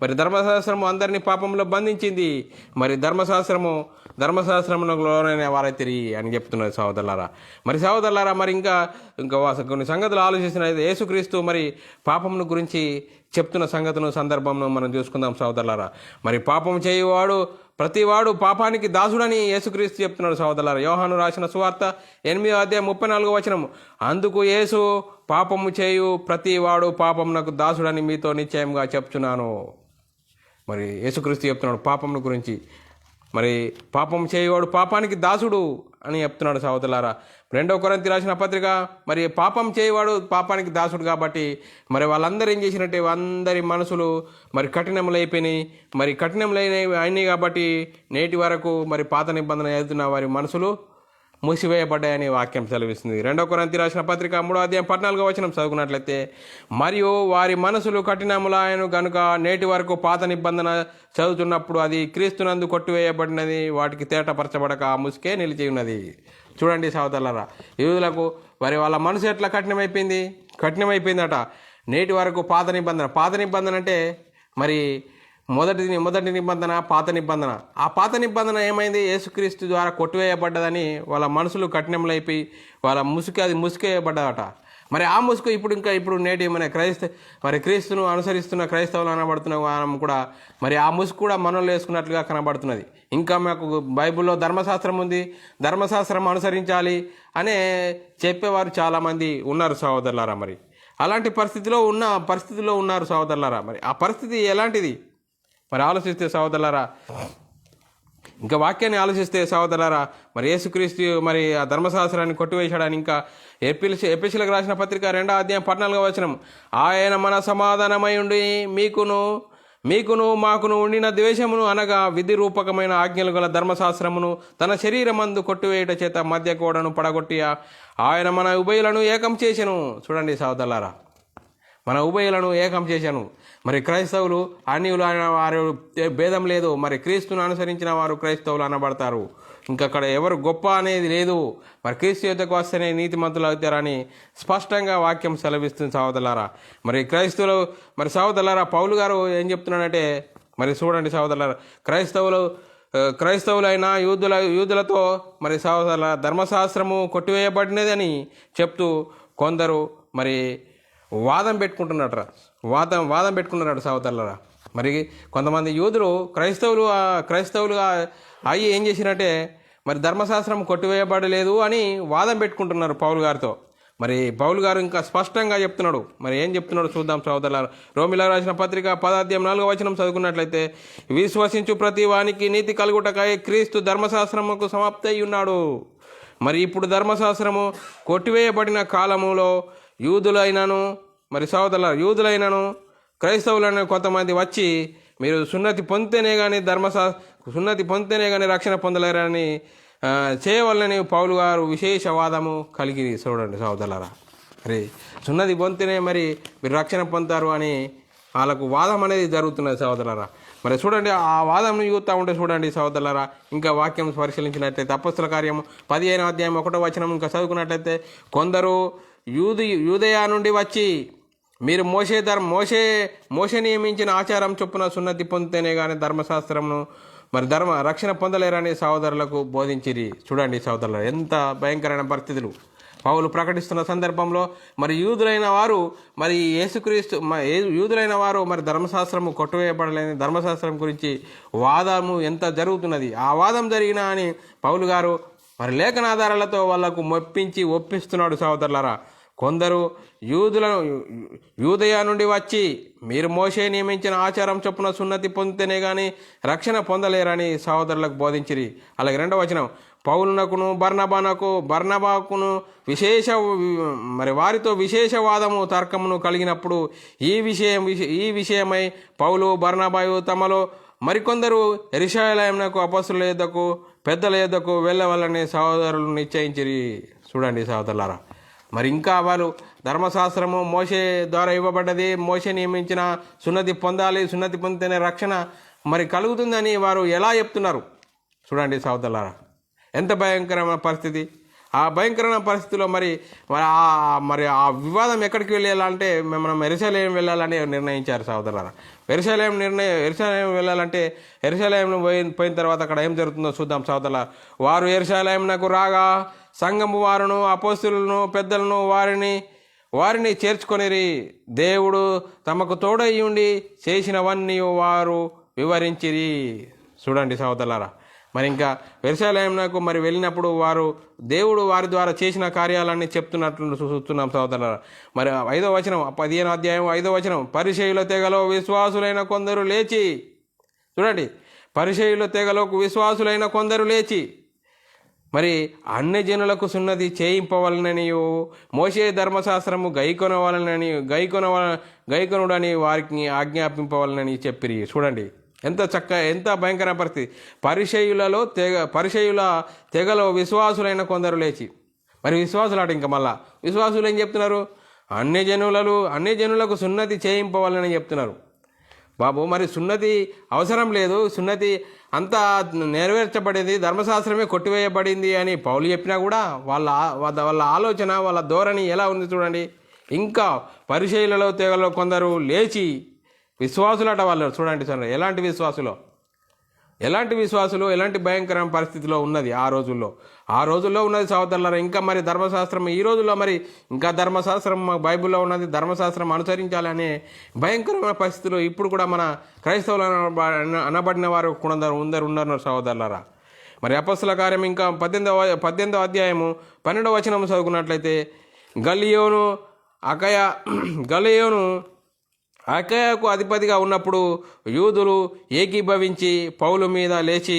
మరి ధర్మశాస్త్రము అందరినీ పాపంలో బంధించింది. మరి ధర్మశాస్త్రమునకు లోనైన వారైతిరి అని చెప్తున్నది సోదరులారా. మరి ఇంకా కొన్ని సంగతులు ఆలోచిస్తున్నది. యేసుక్రీస్తు మరి పాపమును గురించి చెప్తున్న సందర్భంను మనం చూసుకుందాం సోదరులారా. మరి పాపం చేయువాడు ప్రతివాడు పాపానికి దాసుడని యేసుక్రీస్తు చెప్తున్నాడు సోదరులారా. యోహాను రాసిన సువార్త 8వ అధ్యాయం 34వ వచనం, అందుకు యేసు పాపము చేయు ప్రతివాడు పాపమునకు దాసుడని మీతో నిశ్చయంగా చెప్తున్నాను. మరి యేసుక్రీస్తు చెప్తున్నాడు పాపమును గురించి. మరి పాపం చేయవాడు పాపానికి దాసుడు అని చెప్తున్నాడు సోదరులారా. 2వ కొరింథీ రాసిన పత్రిక, మరి పాపం చేయవాడు పాపానికి దాసుడు. కాబట్టి మరి వాళ్ళందరూ ఏం చేసినట్టే అందరి మనసులు మరి కఠినములైపోయినాయి. మరి అయినాయి కాబట్టి నేటి వరకు మరి పాత నిబంధన చదువుతున్న వారి మనసులు మూసివేయబడ్డాయని వాక్యం సెలవిస్తుంది. 2వ కొరింథీ రాసిన పత్రిక 3వ అధ్యాయం 14వ వచనం చదువుకున్నట్లయితే, మరియు వారి మనసులు కఠినములాయను గనుక నేటి వరకు పాత నిబంధన చదువుతున్నప్పుడు అది క్రీస్తునందు కొట్టివేయబడినది, వాటికి తేటపరచబడక ఆ ముసుకే నిలిచి ఉన్నది. చూడండి సోదరులారా, యూదులకు మరి వాళ్ళ మనసు ఎట్లా కఠినమైపోయిందట. నేటి వరకు పాత నిబంధన అంటే మరి మొదటి నిబంధన పాత నిబంధన. ఆ పాత నిబంధన ఏమైంది? యేసుక్రీస్తు ద్వారా కొట్టివేయబడ్డదని వాళ్ళ మనసులు కఠినములైపోయి వాళ్ళ ముసుకేయబడ్డదట. మరి ఆ ముసుగు ఇప్పుడు నేటి మన క్రీస్తును అనుసరిస్తున్న క్రైస్తవులు అనబడుతున్న మనం కూడా మరి ఆ ముసుగు కూడా మనలో వేసుకున్నట్లుగా కనబడుతున్నది. ఇంకా మాకు బైబిల్లో ధర్మశాస్త్రం ఉంది, ధర్మశాస్త్రం అనుసరించాలి అనే చెప్పేవారు చాలామంది ఉన్నారు సహోదరులారా. మరి అలాంటి పరిస్థితిలో ఉన్నారు సహోదరులారా. మరి ఆ పరిస్థితి ఎలాంటిది మరి ఆలోచిస్తే సహోదరులారా, ఇంకా వాక్యాన్ని ఆలోచిస్తే సహోదరులారా, మరి యేసుక్రీస్తు మరి ఆ ధర్మశాస్త్రాన్ని కొట్టివేశాడని ఇంకా ఎపిసిలకు రాసిన పత్రిక 2వ అధ్యాయం 14వ వచనం, ఆయన మన సమాధానమై ఉండి మీకును మాకును ఉండిన ద్వేషమును అనగా విధి రూపకమైన ఆజ్ఞలు గల ధర్మశాస్త్రమును తన శరీరమందు కొట్టివేయట చేత మధ్య కోడను పడగొట్టి ఆయన మన ఉభయులను ఏకం చేసెను. చూడండి సహోదరులారా, మన ఉభయులను ఏకం చేశాను. మరి క్రైస్తవులు అన్యులు అనే వారు భేదం లేదు. మరి క్రీస్తును అనుసరించిన వారు క్రైస్తవులు అనబడతారు. ఇంకా అక్కడ ఎవరు గొప్ప అనేది లేదు. మరి క్రీస్తు యొద్దకు వస్తేనే నీతిమంతులు అవుతారని స్పష్టంగా వాక్యం సెలవిస్తుంది సహోదరులారా. మరి క్రైస్తవులు మరి సహోదరులారా, పౌలు గారు ఏం చెప్తున్నాడంటే మరి చూడండి సహోదరులారా, క్రైస్తవులైన యూదులతో మరి సహోదరుల ధర్మశాస్త్రము కొట్టివేయబడినదని చెప్తూ కొందరు మరి వాదం పెట్టుకుంటున్నాడు సహోదరులారా. మరి కొంతమంది యూదులు క్రైస్తవులుగా అయ్యి ఏం చేసినట్టే మరి ధర్మశాస్త్రం కొట్టివేయబడలేదు అని వాదం పెట్టుకుంటున్నారు పౌలు గారితో. మరి పౌలు గారు ఇంకా స్పష్టంగా చెప్తున్నాడు. మరి ఏం చెప్తున్నాడు చూద్దాం సహోదరులారా. రోమిలకు రాసిన పత్రిక 10వ అధ్యాయం 4వ వచనం చదువుకున్నట్లయితే, విశ్వసించు ప్రతి వానికి నీతి కలుగుటకై క్రీస్తు ధర్మశాస్త్రముకు సమాప్తి అయి ఉన్నాడు. మరి ఇప్పుడు ధర్మశాస్త్రము కొట్టివేయబడిన కాలములో యూదులైనను క్రైస్తవులను కొంతమంది వచ్చి మీరు సున్నతి పొందితేనే కానీ రక్షణ పొందలేరని చేయవలనని పౌలు గారు విశేషవాదము కలిగి చూడండి సహోదరులారా. మరి సున్నతి పొందితేనే మరి మీరు రక్షణ పొందుతారు అని వాళ్ళకు వాదం అనేది జరుగుతున్నది సహోదరులారా. మరి చూడండి, ఆ వాదం చూస్తూ ఉంటే చూడండి సహోదరులారా, ఇంకా వాక్యం పరిశీలించినట్లయితే అపొస్తలుల కార్యము 15వ అధ్యాయం 1వ వచనం ఇంకా చదువుకున్నట్లయితే, కొందరు యూదయ నుండి వచ్చి మీరు మోషే నియమించిన ఆచారం చొప్పున సున్నతి పొందితేనే కానీ ధర్మశాస్త్రమును మరి రక్షణ పొందలేరని సహోదరులకు బోధించిరి. చూడండి సహోదరులు, ఎంత భయంకరమైన పరిస్థితులు పౌలు ప్రకటిస్తున్న సందర్భంలో మరి యూదులైన వారు మరి ధర్మశాస్త్రము కొట్టువేయబడలేని ధర్మశాస్త్రం గురించి వాదము ఎంత జరుగుతున్నది. ఆ వాదం జరిగినా అని పౌలు గారు మరి లేఖనాధారాలతో వాళ్లకు ఒప్పిస్తున్నాడు సహోదరులారా. కొందరు యూదయ నుండి వచ్చి మీరు మోషే నియమించిన ఆచారం చొప్పున సున్నతి పొందితేనే కానీ రక్షణ పొందలేరని సహోదరులకు బోధించిరి. అలాగే 2వ వచనం, పౌలునకును బర్నబాకును వారితో విశేషవాదము తర్కమును కలిగినప్పుడు ఈ విషయమై పౌలు బర్నబాయు తమలో మరికొందరు యెరూషలేమునకు అపొస్తలుల యొద్దకు పెద్దల యొద్దకు వెళ్ళవలని సహోదరులు నిశ్చయించిరి. చూడండి సహోదరులారా, మరి ఇంకా వారు ధర్మశాస్త్రము మోషే ద్వారా ఇవ్వబడ్డది, మోషే నియమించిన సున్నతి పొందాలి, సున్నతి పొందితేనే రక్షణ మరి కలుగుతుందని వారు ఎలా చెప్తున్నారు. చూడండి సహోదరులారా, ఎంత భయంకరమైన పరిస్థితి. ఆ భయంకరమైన పరిస్థితిలో మరి ఆ వివాదం ఎక్కడికి వెళ్ళాలంటే మనం యెరూషలేము వెళ్ళాలని నిర్ణయించారు సహోదరులారా. యెరూషలేము వెళ్ళాలంటే యెరూషలేము పోయిన తర్వాత అక్కడ ఏం జరుగుతుందో చూద్దాం సహోదరులారా. వారు యెరూషలేమునకు రాగా సంఘము వారును అపోస్తలులను పెద్దలను వారిని చేర్చుకొనిరి. దేవుడు తమకు తోడయ్యుండి చేసినవన్నీ వారు వివరించిరి. చూడండి సహోదరులారా, మరి ఇంకా యెరూషలేమునకు మరి వెళ్ళినప్పుడు దేవుడు వారి ద్వారా చేసిన కార్యాలన్నీ చెప్తున్నట్లు చూస్తున్నాం సహోదరులారా. మరి 5వ వచనం 15వ అధ్యాయం 5వ వచనం, పరిసయ్యుల తెగలో విశ్వాసులైన కొందరు లేచి, చూడండి, పరిసయ్యుల తెగలోకి విశ్వాసులైన కొందరు లేచి మరి అన్యజనులకు సున్నతి చేయింపవలననియు మోషే ధర్మశాస్త్రము గైకొనుడని వారికి ఆజ్ఞాపింపవలనని చెప్పిరి. చూడండి ఎంత భయంకర పరిస్థితి. పరిసయ్యుల తెగలో విశ్వాసులైన కొందరు లేచి, మరి విశ్వాసులాట ఇంకా మళ్ళా విశ్వాసులు ఏం చెప్తున్నారు, అన్యజనులకు సున్నతి చేయింపవాలని చెప్తున్నారు. బాబు, మరి సున్నతి అవసరం లేదు, సున్నతి అంతా నెరవేర్చబడింది, ధర్మశాస్త్రమే కొట్టివేయబడింది అని పౌలు చెప్పినా కూడా వాళ్ళ ఆలోచన, వాళ్ళ ధోరణి ఎలా ఉంది చూడండి. ఇంకా పరిసయ్యులలో తెగలో కొందరు లేచి, విశ్వాసులట వాళ్ళు, చూడండి ఎలాంటి విశ్వాసులో ఎలాంటి విశ్వాసులు ఎలాంటి భయంకరమైన పరిస్థితిలో ఉన్నది ఆ రోజుల్లో ఉన్నది సహోదరులారా. ఇంకా మరి ధర్మశాస్త్రం ఈ రోజుల్లో మరి ఇంకా ధర్మశాస్త్రం బైబిల్లో ఉన్నది, ధర్మశాస్త్రం అనుసరించాలి అనే భయంకరమైన పరిస్థితులు ఇప్పుడు కూడా మన క్రైస్తవులు అనబడిన వారు కూడా ఉన్నారు సహోదరులారా. మరి అపొస్తలుల కార్యం ఇంకా 18వ అధ్యాయము 12వ వచనం చదువుకున్నట్లయితే గల్లియోను అకయకు అధిపతిగా ఉన్నప్పుడు యూదులు ఏకీభవించి పౌలు మీద లేచి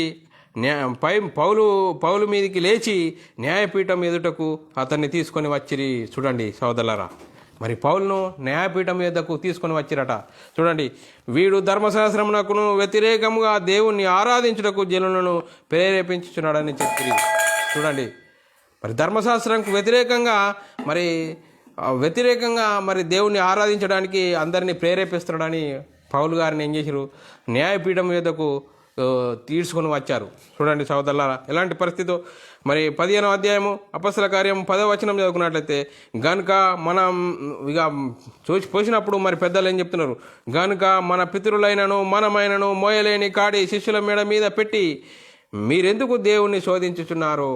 పౌలు మీదికి లేచి న్యాయపీఠం ఎదుటకు అతన్ని తీసుకొని వచ్చిరి. చూడండి సోదరులారా, మరి పౌలును న్యాయపీఠం ఎదుటకు తీసుకొని వచ్చిరట. చూడండి, వీడు ధర్మశాస్త్రమునకును వ్యతిరేకంగా దేవుణ్ణి ఆరాధించుటకు జనులను ప్రేరేపించుచున్నాడని చెప్పి. చూడండి, మరి ధర్మశాస్త్రంకు వ్యతిరేకంగా మరి దేవుణ్ణి ఆరాధించడానికి అందరినీ ప్రేరేపిస్తున్నాడని పౌలు గారిని ఏం చేశారు, న్యాయపీఠం మీదకు తీసుకొని వచ్చారు. చూడండి సోదరులారా, ఎలాంటి పరిస్థితి. మరి 15వ అధ్యాయము అపొస్తలుల కార్యం 10వ వచనం చదువుకున్నట్లయితే గనుక మనం ఇక పోసినప్పుడు మరి పెద్దలు ఏం చెప్తున్నారు, గనుక మన పితరులైనను మనమైనను మోయలేని కాడి శిష్యుల మెడ మీద పెట్టి మీరెందుకు దేవుణ్ణి శోధించుచున్నారు.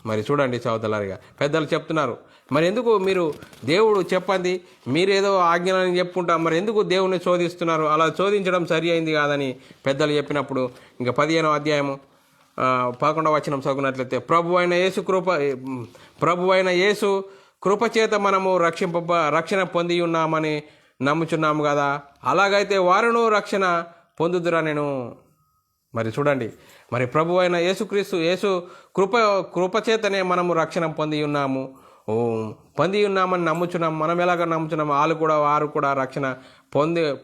మరి చూడండి సోదరులారా, పెద్దలు చెప్తున్నారు, మరి ఎందుకు మీరు దేవుడు చెప్పండి, మీరేదో ఆజ్ఞలని చెప్పుకుంటా మరి ఎందుకు దేవుణ్ణి శోధిస్తున్నారు, అలా శోధించడం సరి అయింది కాదని పెద్దలు చెప్పినప్పుడు ఇంకా 15వ అధ్యాయము 11వ వచనం చదువుకున్నట్లయితే ప్రభు అయిన యేసు కృపచేత మనము రక్షణ పొంది ఉన్నామని నమ్ముచున్నాము కదా, అలాగైతే వారును రక్షణ పొందుదురా నేను. మరి చూడండి, మరి ప్రభు అయిన యేసు కృపచేతనే మనము రక్షణ పొంది ఉన్నామని నమ్ముచున్నాం. మనం ఎలాగ నమ్ముచున్నాము, వారు కూడా రక్షణ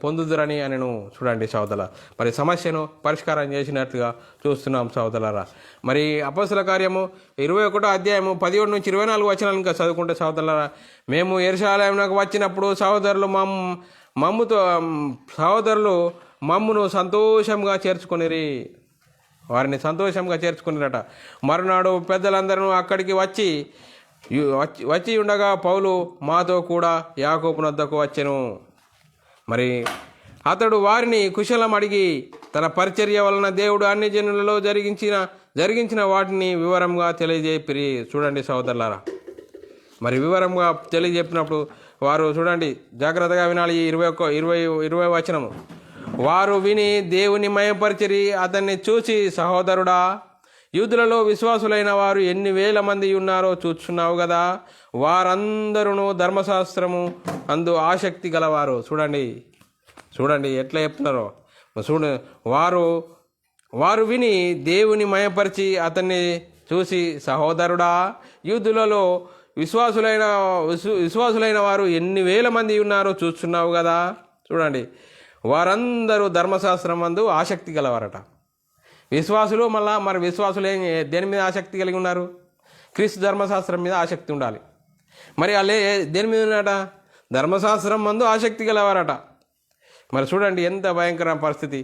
పొందుదురని నేను. చూడండి సోదరుల, మరి సమస్యను పరిష్కారం చేసినట్లుగా చూస్తున్నాం సోదరులారా. మరి అపొస్తలుల కార్యము 21వ అధ్యాయము 17 నుంచి 24 వచనాలు ఇంకా చదువుకుంటే సోదరులారా, మేము యెరూషలేమునకు వచ్చినప్పుడు సహోదరులు మమ్మును సంతోషంగా చేర్చుకొనిరి. వారిని సంతోషంగా చేర్చుకున్నారట. మరునాడు పెద్దలందరూ అక్కడికి వచ్చి ఉండగా పౌలు మాతో కూడా యాకోబునొద్దకు వచ్చెను. మరి అతడు వారిని కుశలం అడిగి తన పరిచర్య వలన దేవుడు అన్ని జనులలో జరిగించిన వాటిని వివరంగా తెలియజేపిరి. చూడండి సోదరులారా, మరి వివరంగా తెలియజెప్పినప్పుడు వారు చూడండి జాగ్రత్తగా వినాలి. 20 వచనము, వారు విని దేవుని మయపరిచిరి. అతన్ని చూసి, సహోదరుడా, యూదులలో విశ్వాసులైన వారు ఎన్ని వేల మంది ఉన్నారో చూస్తున్నావు కదా, వారందరూ ధర్మశాస్త్రము అందు ఆసక్తి గలవారు. చూడండి ఎట్లా చెప్తున్నారో. వారు విని దేవుని మయపరిచి అతన్ని చూసి, సహోదరుడా, యూదులలో విశ్వాసులైన వారు ఎన్ని వేల మంది ఉన్నారో చూస్తున్నావు కదా. చూడండి, వారందరూ ధర్మశాస్త్రం అందు ఆసక్తి గలవారట. విశ్వాసులు మరి విశ్వాసులు దేని మీద ఆసక్తి కలిగి ఉన్నారు? క్రీస్తు ధర్మశాస్త్రం మీద ఆసక్తి ఉండాలి. మరి వాళ్ళే దేని మీద ఉన్నారట? ధర్మశాస్త్రం మందు ఆసక్తి గలవారట. మరి చూడండి ఎంత భయంకర పరిస్థితి.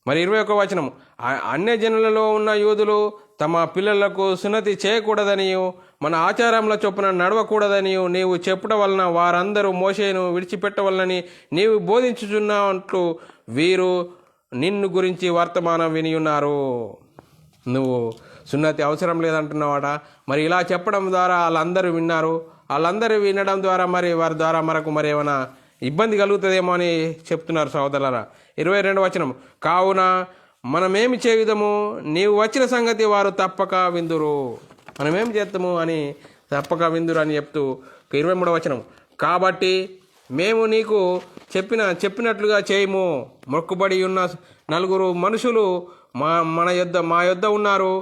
మరి 21వ వచనం, అన్య జనులలో ఉన్న యూదులు తమ పిల్లలకు సున్నతి చేయకూడదనియు మన ఆచారంలో చొప్పున నడవకూడదనియు నీవు చెప్పుట వలన వారందరూ మోషేను విడిచిపెట్టవలనని నీవు బోధించుచున్నట్లు వీరు నిన్ను గురించి వర్తమానం విని ఉన్నారు. నువ్వు సున్నతి అవసరం లేదంటున్నావాట. మరి ఇలా చెప్పడం ద్వారా వాళ్ళందరూ విన్నారు. వాళ్ళందరూ వినడం ద్వారా మరి వారి ద్వారా మనకు మరి ఏమైనా ఇబ్బంది కలుగుతుందేమో అని చెప్తున్నారు సహోదరులారా. 22వ వచనం, కావున మనమేమి చేయుదము, నీవు వచ్చిన సంగతి వారు తప్పక విందురు. మనమేం చేస్తాము అని తప్పక విందురు అని చెప్తూ 23వ వచనం, కాబట్టి మేము నీకు చెప్పినట్లుగా చేయము. మొక్కుబడి ఉన్న 4 మనుషులు మా యొద్ద ఉన్నారు.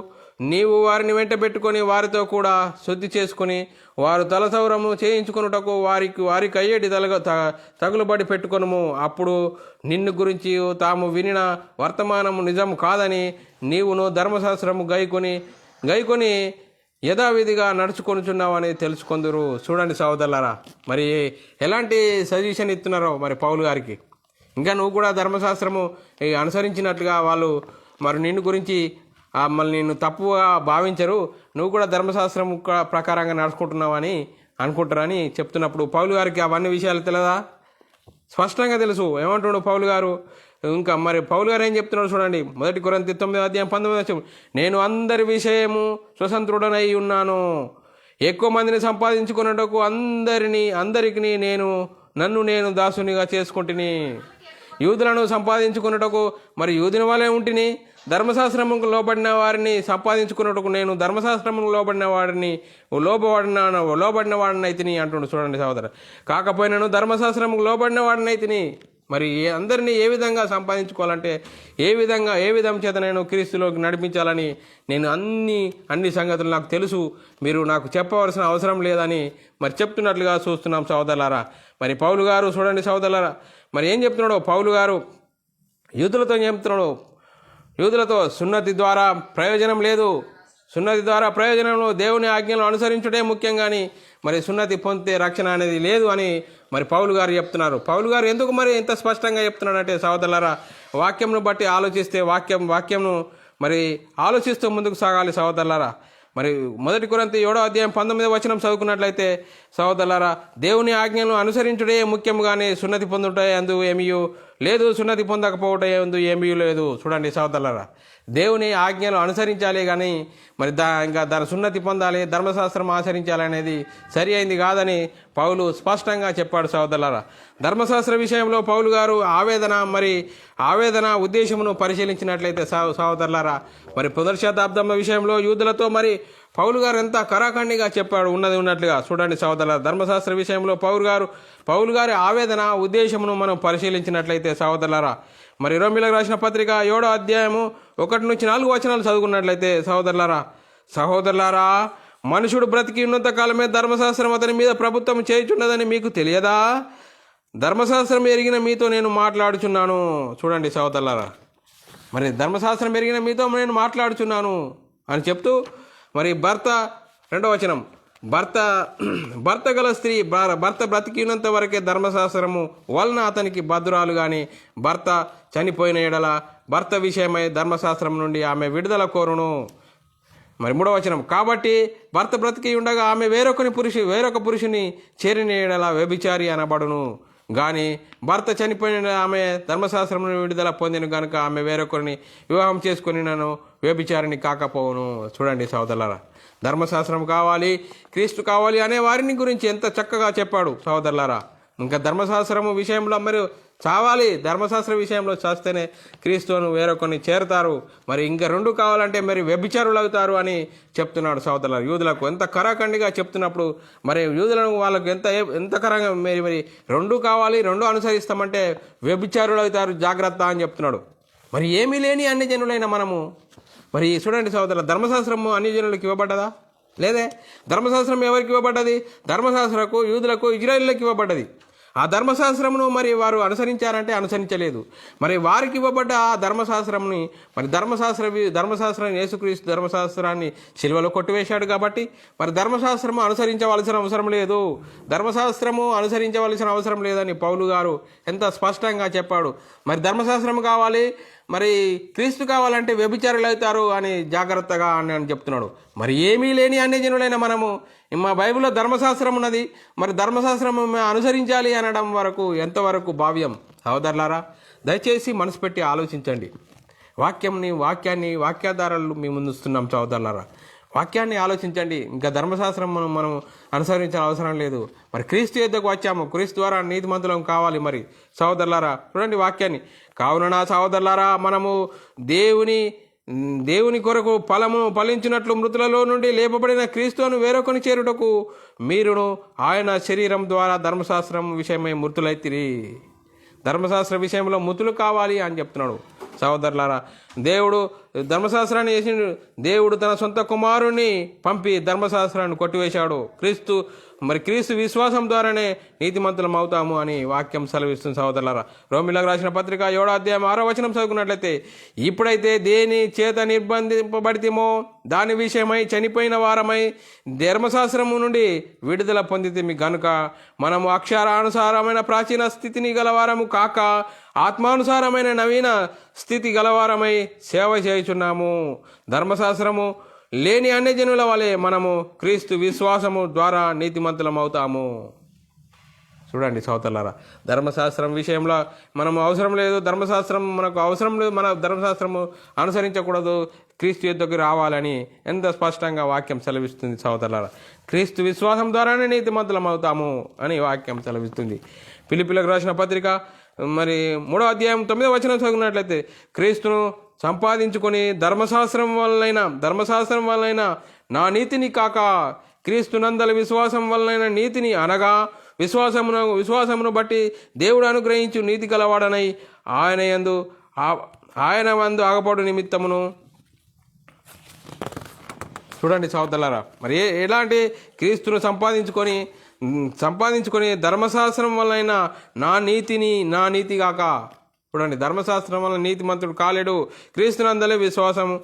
నీవు వారిని వెంట పెట్టుకొని వారితో కూడా శుద్ధి చేసుకుని వారు తలసౌరము చేయించుకున్నటకు వారికి అయ్యేటి తగులుబడి పెట్టుకొనుము. అప్పుడు నిన్ను గురించి తాము వినిన వర్తమానము నిజం కాదని నీవును ధర్మశాస్త్రము గైకొని యథావిధిగా నడుచుకొనుచున్నావని తెలుసుకొందురు. చూడండి సహోదరులారా, మరి ఎలాంటి సజెషన్ ఇస్తున్నారో మరి పౌలు గారికి. ఇంకా నువ్వు కూడా ధర్మశాస్త్రము అనుసరించినట్లుగా వాళ్ళు మరి నిన్ను గురించి మళ్ళీ నిన్ను తప్పుగా భావించరు, నువ్వు కూడా ధర్మశాస్త్రం ప్రకారంగా నడుచుకుంటున్నావని అనుకుంటారని చెప్తున్నప్పుడు పౌలు గారికి అవన్నీ విషయాలు తెలియదా? స్పష్టంగా తెలుసు. ఏమంటున్నాడు పౌలు గారు, ఇంకా మరి పౌలు గారు ఏం చెప్తున్నాడు చూడండి, 1 కొరింథీ 9:19. నేను అందరి విషయము స్వతంత్రుడనై ఉన్నాను, ఎక్కువ మందిని సంపాదించుకున్నటకు అందరికి నన్ను నేను దాసునిగా చేసుకుంటుని. యూదులను సంపాదించుకున్నటకు మరి యూదుని వలె ఉంటిని, ధర్మశాస్త్రముకు లోబడిన వారిని సంపాదించుకున్నటకు నేను ధర్మశాస్త్రముకు లోబడిన వాడిని అయితిని అంటుండు. చూడండి సహోదరు, కాకపోయినాను ధర్మశాస్త్రముకు లోబడిన వాడిని అయితిని. మరి అందరినీ ఏ విధంగా సంపాదించుకోవాలంటే ఏ విధం చేత నేను క్రీస్తులోకి నడిపించాలని నేను అన్ని సంగతులు నాకు తెలుసు, మీరు నాకు చెప్పవలసిన అవసరం లేదని మరి చెప్తున్నట్లుగా చూస్తున్నాం సహోదరులారా. మరి పౌలు గారు చూడండి సహోదరులారా, మరి ఏం చెప్తున్నాడో పౌలు గారు యూదులతో చెప్తున్నాడు, యూదులతో సున్నతి ద్వారా ప్రయోజనం లేదు, సున్నతి ద్వారా ప్రయోజనం దేవుని ఆజ్ఞలను అనుసరించుటే ముఖ్యం, కానీ మరి సున్నతి పొందితే రక్షణ అనేది లేదు అని మరి పౌలు గారు చెప్తున్నారు. పౌలు గారు ఎందుకు మరి ఎంత స్పష్టంగా చెప్తున్నాడంటే సహోదరులారా, వాక్యంను బట్టి ఆలోచిస్తే వాక్యంను మరి ఆలోచిస్తూ ముందుకు సాగాలి సహోదరులారా. మరి 1 కొరింథీ 7:19 చదువుకున్నట్లయితే సహోదరులారా, దేవుని ఆజ్ఞలను అనుసరించుడే ముఖ్యం, కానీ సున్నతి పొందుట అందు ఏమీ లేదు, సున్నతి పొందకపోవట అందు ఏమీ లేదు. చూడండి సహోదరులారా, దేవుని ఆజ్ఞలు అనుసరించాలి, కానీ మరి ఇంకా దాని సున్నతి పొందాలి, ధర్మశాస్త్రం ఆచరించాలి అనేది సరి అయింది కాదని పౌలు స్పష్టంగా చెప్పాడు సహోదరులారా. ధర్మశాస్త్ర విషయంలో పౌలు గారు ఆవేదన ఉద్దేశమును పరిశీలించినట్లయితే సహోదరులారా, మరి పునర్శతాబ్దం విషయంలో యూదులతో మరి పౌలు గారు ఎంత కరాఖండిగా చెప్పాడు ఉన్నట్లుగా. చూడండి సహోదరులారా, ధర్మశాస్త్ర విషయంలో పౌలు గారి ఆవేదన ఉద్దేశమును మనం పరిశీలించినట్లయితే సహోదరులారా, మరి రోమీయులకు రాసిన పత్రిక 7:1-4 చదువుకున్నట్లయితే సహోదరులారా, మనుషుడు బ్రతికి ఉన్నంత కాలమే ధర్మశాస్త్రం అతని మీద ప్రభుత్వం చేయుచున్నదని మీకు తెలియదా? ధర్మశాస్త్రం ఎరిగిన మీతో నేను మాట్లాడుచున్నాను. చూడండి సహోదరులారా, మరి ధర్మశాస్త్రం ఎరిగిన మీతో నేను మాట్లాడుచున్నాను అని చెప్తూ మరి భర్త గల స్త్రీ భర్త బ్రతికినంత వరకే ధర్మశాస్త్రము వలన అతనికి బద్దురాలు, కానీ భర్త చనిపోయిన ఎడల భర్త విషయమై ధర్మశాస్త్రం నుండి ఆమె విడుదల కోరును. మరి 3 కాబట్టి భర్త బ్రతికి ఉండగా ఆమె వేరొక పురుషుని చేరిన ఎడల వ్యభిచారి అనబడును, కానీ భర్త చనిపోయిన ఆమె ధర్మశాస్త్రం నుండి విడుదల పొందిన కనుక ఆమె వేరొకరిని వివాహం చేసుకుని నన్ను వ్యభిచారిని కాకపోవును. చూడండి సహోదరులారా, ధర్మశాస్త్రం కావాలి, క్రీస్తు కావాలి అనే వారిని గురించి ఎంత చక్కగా చెప్పాడు సహోదరులారా. ఇంకా ధర్మశాస్త్రము విషయంలో మరి చావాలి, ధర్మశాస్త్ర విషయంలో చేస్తేనే క్రీస్తును వేరొకరిని చేరుతారు, మరి ఇంకా 2 కావాలంటే మరి వ్యభిచారులు అవుతారు అని చెప్తున్నాడు సహోదరులారా. యూదులకు ఎంత కరాఖండిగా చెప్తున్నప్పుడు మరి యూదులను వాళ్ళకు ఎంత కరంగా మరి 2 కావాలి, 2 అనుసరిస్తామంటే వ్యభిచారులు అవుతారు, జాగ్రత్త అని చెప్తున్నాడు. మరి ఏమీ లేని అన్ని జనులైన మనము మరి చూడండి సహోదరుల, ధర్మశాస్త్రము అన్ని జనులకు ఇవ్వబడ్డదా? లేదే. ధర్మశాస్త్రం ఎవరికి ఇవ్వబడ్డది? ధర్మశాస్త్రకు, యూదులకు, ఇజ్రాయేలులకు ఇవ్వబడ్డది. ఆ ధర్మశాస్త్రమును మరి వారు అనుసరించారంటే అనుసరించలేదు. మరి వారికి ఇవ్వబడ్డ ఆ ధర్మశాస్త్రంని మరి ధర్మశాస్త్రాన్ని యేసుక్రీస్తు ధర్మశాస్త్రాన్ని శిలువలో కొట్టివేశాడు కాబట్టి మరి ధర్మశాస్త్రము అనుసరించవలసిన అవసరం లేదని పౌలు గారు ఎంత స్పష్టంగా చెప్పాడు. మరి ధర్మశాస్త్రం కావాలి, మరి క్రీస్తు కావాలంటే వ్యభిచారులు అవుతారు అని జాగ్రత్తగా అని చెప్తున్నాడు. మరి ఏమీ లేని అన్యజనులైన మనము మా బైబిల్లో ధర్మశాస్త్రం ఉన్నది, మరి ధర్మశాస్త్రం అనుసరించాలి అనడం వరకు ఎంతవరకు భావ్యం? సహోదరులారా, దయచేసి మనసు పెట్టి ఆలోచించండి. వాక్యాధారాలు మీ ముందుస్తున్నాం సహోదరులారా. వాక్యాన్ని ఆలోచించండి. ఇంకా ధర్మశాస్త్రం మనం అనుసరించాల్సిన అవసరం లేదు. మరి క్రీస్తు యొద్దకు వచ్చాము, క్రీస్తు ద్వారా నీతిమంతులం కావాలి. మరి సహోదరులారా చూడండి వాక్యాన్ని. కావున నా సహోదరులారా, మనము దేవుని కొరకు ఫలించినట్లు మృతులలో నుండి లేపబడిన క్రీస్తును వేరొకని చేరుటకు మీరును ఆయన శరీరం ద్వారా ధర్మశాస్త్రం విషయమై మృతులైతిరి. ధర్మశాస్త్ర విషయంలో మృతులు కావాలి అని చెప్తున్నాడు. సహోదరులారా, దేవుడు ధర్మశాస్త్రాన్ని చేసిండు. దేవుడు తన సొంత కుమారుణ్ణి పంపి ధర్మశాస్త్రాన్ని కొట్టివేశాడు. క్రీస్తు విశ్వాసం ద్వారానే నీతిమంతులం అవుతాము అని వాక్యం సెలవిస్తుంది. సహోదరులారా, రోమీయులకు రాసిన పత్రిక 7:6 చదువుకున్నట్లయితే, ఇప్పుడైతే దేని చేత నిర్బంధింపబడితేమో దాని విషయమై చనిపోయిన వారమై ధర్మశాస్త్రము నుండి విడుదల పొందితిమి గనుక మనము అక్షరానుసారమైన ప్రాచీన స్థితిని గలవారము కాక ఆత్మానుసారమైన నవీన స్థితి గలవారమై సేవ చేయుచున్నాము. ధర్మశాస్త్రము లేని అన్యజనుల వలె మనము క్రీస్తు విశ్వాసము ద్వారా నీతిమంతులం అవుతాము. చూడండి సోదరులారా, ధర్మశాస్త్రం విషయంలో మనం అవసరం లేదు, ధర్మశాస్త్రం మనకు అవసరం లేదు, మన ధర్మశాస్త్రము అనుసరించకూడదు, క్రీస్తు యుద్ధకు రావాలని ఎంత స్పష్టంగా వాక్యం సెలవిస్తుంది సోదరులారా. క్రీస్తు విశ్వాసం ద్వారానే నీతిమంతులం అవుతాము అని వాక్యం సెలవిస్తుంది. ఫిలిప్పీలకు రాసిన పత్రిక మరి 3వ అధ్యాయం 9వ వచనం చదివినట్లయితే, క్రీస్తును సంపాదించుకొని ధర్మశాస్త్రం వలనైనా నా నీతిని కాక క్రీస్తునందలి విశ్వాసం వలనైన నీతిని అనగా విశ్వాసమును బట్టి దేవుడు అనుగ్రహించు నీతి గలవాడనై ఆయన యందు ఆగపడు నిమిత్తమును. చూడండి సోదరులారా, మరి ఎలాంటి క్రీస్తును సంపాదించుకొని ధర్మశాస్త్రం వలన నా నీతి కాక. చూడండి, ధర్మశాస్త్రం వలన నీతిమంతుడు కాలేడు, క్రీస్తునందలే విశ్వాసము,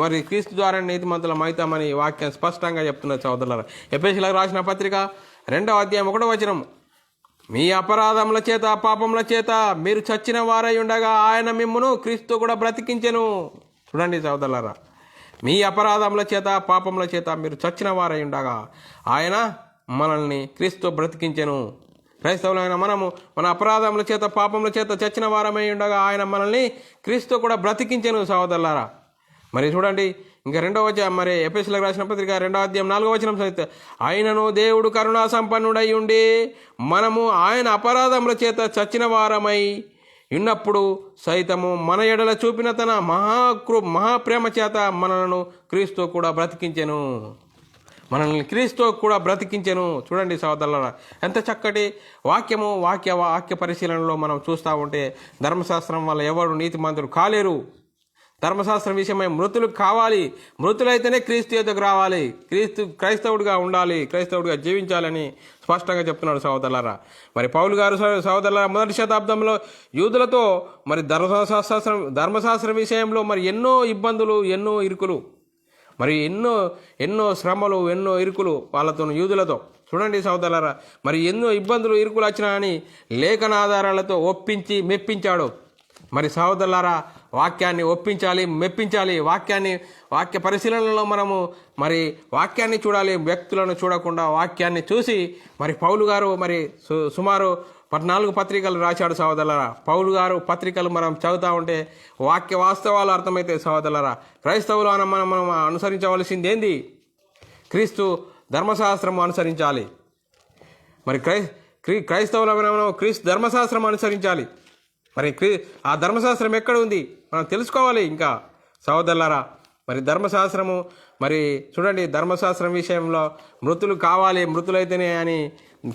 మరి క్రీస్తు ద్వారా నీతిమంతులం అవుతామని వాక్యం స్పష్టంగా చెప్తున్నారు సోదరులారా. ఎఫెసీయులకు రాసిన పత్రిక 2వ అధ్యాయం 1వ వచనం, మీ అపరాధముల చేత పాపముల చేత మీరు చచ్చిన వారై ఉండగా ఆయన మిమ్మును క్రీస్తు కూడా బ్రతికించెను. చూడండి సోదరులారా, మీ అపరాధముల చేత పాపముల చేత మీరు చచ్చిన వారై ఉండగా ఆయన మనల్ని క్రీస్తు బ్రతికించెను. క్రైస్తవులైన మనము మన అపరాధముల చేత పాపముల చేత చచ్చిన వారమై ఉండగా ఆయన మనల్ని క్రీస్తు కూడా బ్రతికించెను సోదరులారా. మరి చూడండి, ఇంకా 2వ మరి ఎఫెసీయులకు రాసిన పత్రిక 2వ అధ్యాయం 4వ వచనం చదివితే, ఆయనను దేవుడు కరుణా సంపన్నుడై ఉండి మనము ఆయన అపరాధముల చేత చచ్చిన వారమై ఉన్నప్పుడు సైతము మన ఎడల చూపిన తన మహాప్రేమ చేత మనల్ని క్రీస్తు కూడా బ్రతికించెను. చూడండి సోదరులారా, ఎంత చక్కటి వాక్యము. వాక్య పరిశీలనలో మనం చూస్తూ ఉంటే ధర్మశాస్త్రం వల్ల ఎవరు నీతిమంతుడు కాలేరు. ధర్మశాస్త్రం విషయమై మృతులు కావాలి, మృతులైతేనే క్రీస్తు యొద్దకు రావాలి, క్రైస్తవుడిగా ఉండాలి, క్రైస్తవుడిగా జీవించాలని స్పష్టంగా చెప్తున్నాడు సోదరులారా. మరి పౌలు గారు సోదరులారా, 1వ శతాబ్దంలో యూదులతో మరి ధర్మశాస్త్రం విషయంలో మరి ఎన్నో ఇబ్బందులు, ఎన్నో ఇరుకులు, మరి ఎన్నో శ్రమలు, ఎన్నో ఇరుకులు వాళ్ళతో, యూదులతో. చూడండి సోదరులారా, మరి ఎన్నో ఇబ్బందులు, ఇరుకులు వచ్చినా అని లేఖనాధారాలతో ఒప్పించి మెప్పించాడు. మరి సోదరులారా, వాక్యాన్ని ఒప్పించాలి, మెప్పించాలి. వాక్య పరిశీలనలో మనము మరి వాక్యాన్ని చూడాలి, వ్యక్తులను చూడకుండా వాక్యాన్ని చూసి. మరి పౌలు గారు మరి సుమారు 14 పత్రికలు రాశాడు సోదరులారా. పౌలు గారు పత్రికలు మనం చదువుతూ ఉంటే వాక్య వాస్తవాలు అర్థమైతే సోదరులారా. క్రైస్తవులు మనం అనుసరించవలసింది ఏంది? క్రీస్తు ధర్మశాస్త్రం అనుసరించాలి. మరి క్రైస్తవుల మనం క్రీస్తు ధర్మశాస్త్రం అనుసరించాలి. మరి ఆ ధర్మశాస్త్రం ఎక్కడ ఉంది మనం తెలుసుకోవాలి. ఇంకా సోదరులారా, మరి ధర్మశాస్త్రము మరి చూడండి, ధర్మశాస్త్రం విషయంలో మృతులు కావాలి, మృతులైతేనే అని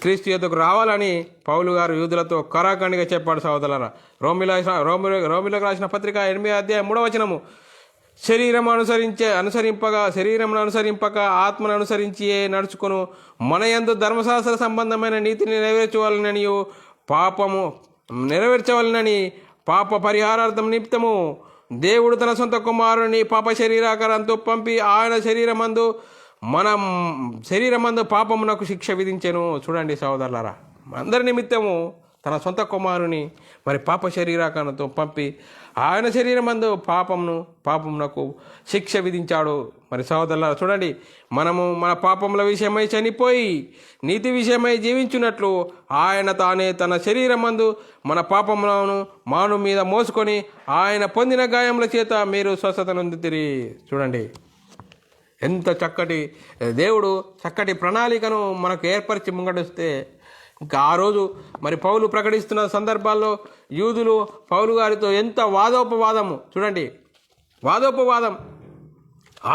క్రీస్తు యొద్దకు రావాలని పౌలు గారు యూదులతో కరాఖండిగా చెప్పాడు సోదరులారా. రోమిలకు రాసిన పత్రిక 8వ అధ్యాయం 3వ వచనము, శరీరం అనుసరింపక ఆత్మను అనుసరించియే నడుచుకును మన యందు ధర్మశాస్త్ర సంబంధమైన నీతిని నెరవేర్చవలనని పాప పరిహారార్థం నిమిత్తము దేవుడు తన సొంత కుమారుని పాప శరీరాకారంతో పంపి ఆయన శరీరమందు పాపమునకు శిక్ష విధించెను. చూడండి సోదరులారా, అందరి నిమిత్తము తన సొంత కుమారుని మరి పాప శరీరాకారంతో పంపి ఆయన శరీరమందు పాపమునకు శిక్ష విధించాడు. మరి సోదరులారా, చూడండి, మనము మన పాపముల విషయమై చనిపోయి నీతి విషయమై జీవించున్నట్లు ఆయన తానే తన శరీరమందు మన పాపములను మాను మీద మోసుకొని ఆయన పొందిన గాయముల చేత మీరు స్వస్థత నొందితిరి. చూడండి, ఎంత దేవుడు చక్కటి ప్రణాళికను మనకు ఏర్పరిచి ముంగడిస్తే, ఇంకా ఆ రోజు మరి పౌలు ప్రకటిస్తున్న సందర్భాల్లో యూదులు పౌలు గారితో ఎంత వాదోపవాదము. చూడండి, వాదోపవాదం,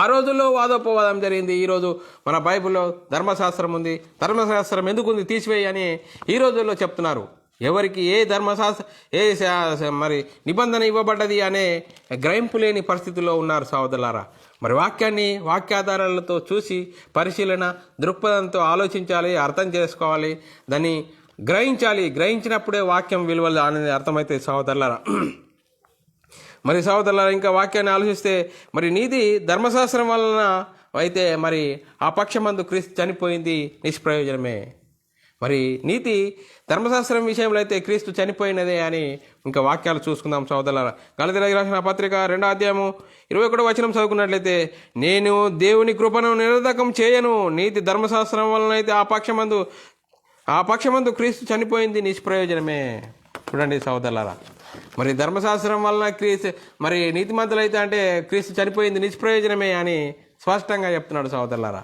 ఆ రోజుల్లో వాదోపవాదం జరిగింది. ఈరోజు మన బైబిల్లో ధర్మశాస్త్రం ఉంది, ధర్మశాస్త్రం ఎందుకుంది తీసివేయి అని ఈ రోజుల్లో చెప్తున్నారు. ఎవరికి ఏ మరి నిబంధన ఇవ్వబడ్డది అనే గ్రహింపు లేని పరిస్థితుల్లో ఉన్నారు సోదరులారా. మరి వాక్యాధారాలతో చూసి పరిశీలన దృక్పథంతో ఆలోచించాలి, అర్థం చేసుకోవాలి, దాన్ని గ్రహించినప్పుడే వాక్యం విలువలు అనేది అర్థమైతే సోదరులారా. మరి సోదరులారా, ఇంకా వాక్యాన్ని ఆలోచిస్తే మరి నీతి ధర్మశాస్త్రం వలన అయితే మరి ఆ పక్షమందు క్రీస్తు చనిపోయింది నిష్ప్రయోజనమే. మరి నీతి ధర్మశాస్త్రం విషయంలో అయితే క్రీస్తు చనిపోయినదే అని ఇంకా వాక్యాలు చూసుకుందాం సోదరులారా. గలతీయులకు రాసిన పత్రిక 2వ అధ్యాయము 21వ వచనం చదువుకున్నట్లయితే, నేను దేవుని కృపను నిరర్ధకం చేయను, నీతి ధర్మశాస్త్రం వలన అయితే ఆ పక్షమందు ఆ పక్షమందు క్రీస్తు చనిపోయింది నిష్ప్రయోజనమే. చూడండి సోదరులారా, మరి ధర్మశాస్త్రం వలన మరి నీతిమంతులైతే అంటే క్రీస్తు చనిపోయింది నిష్ప్రయోజనమే అని స్పష్టంగా చెప్తున్నాడు సోదరులారా.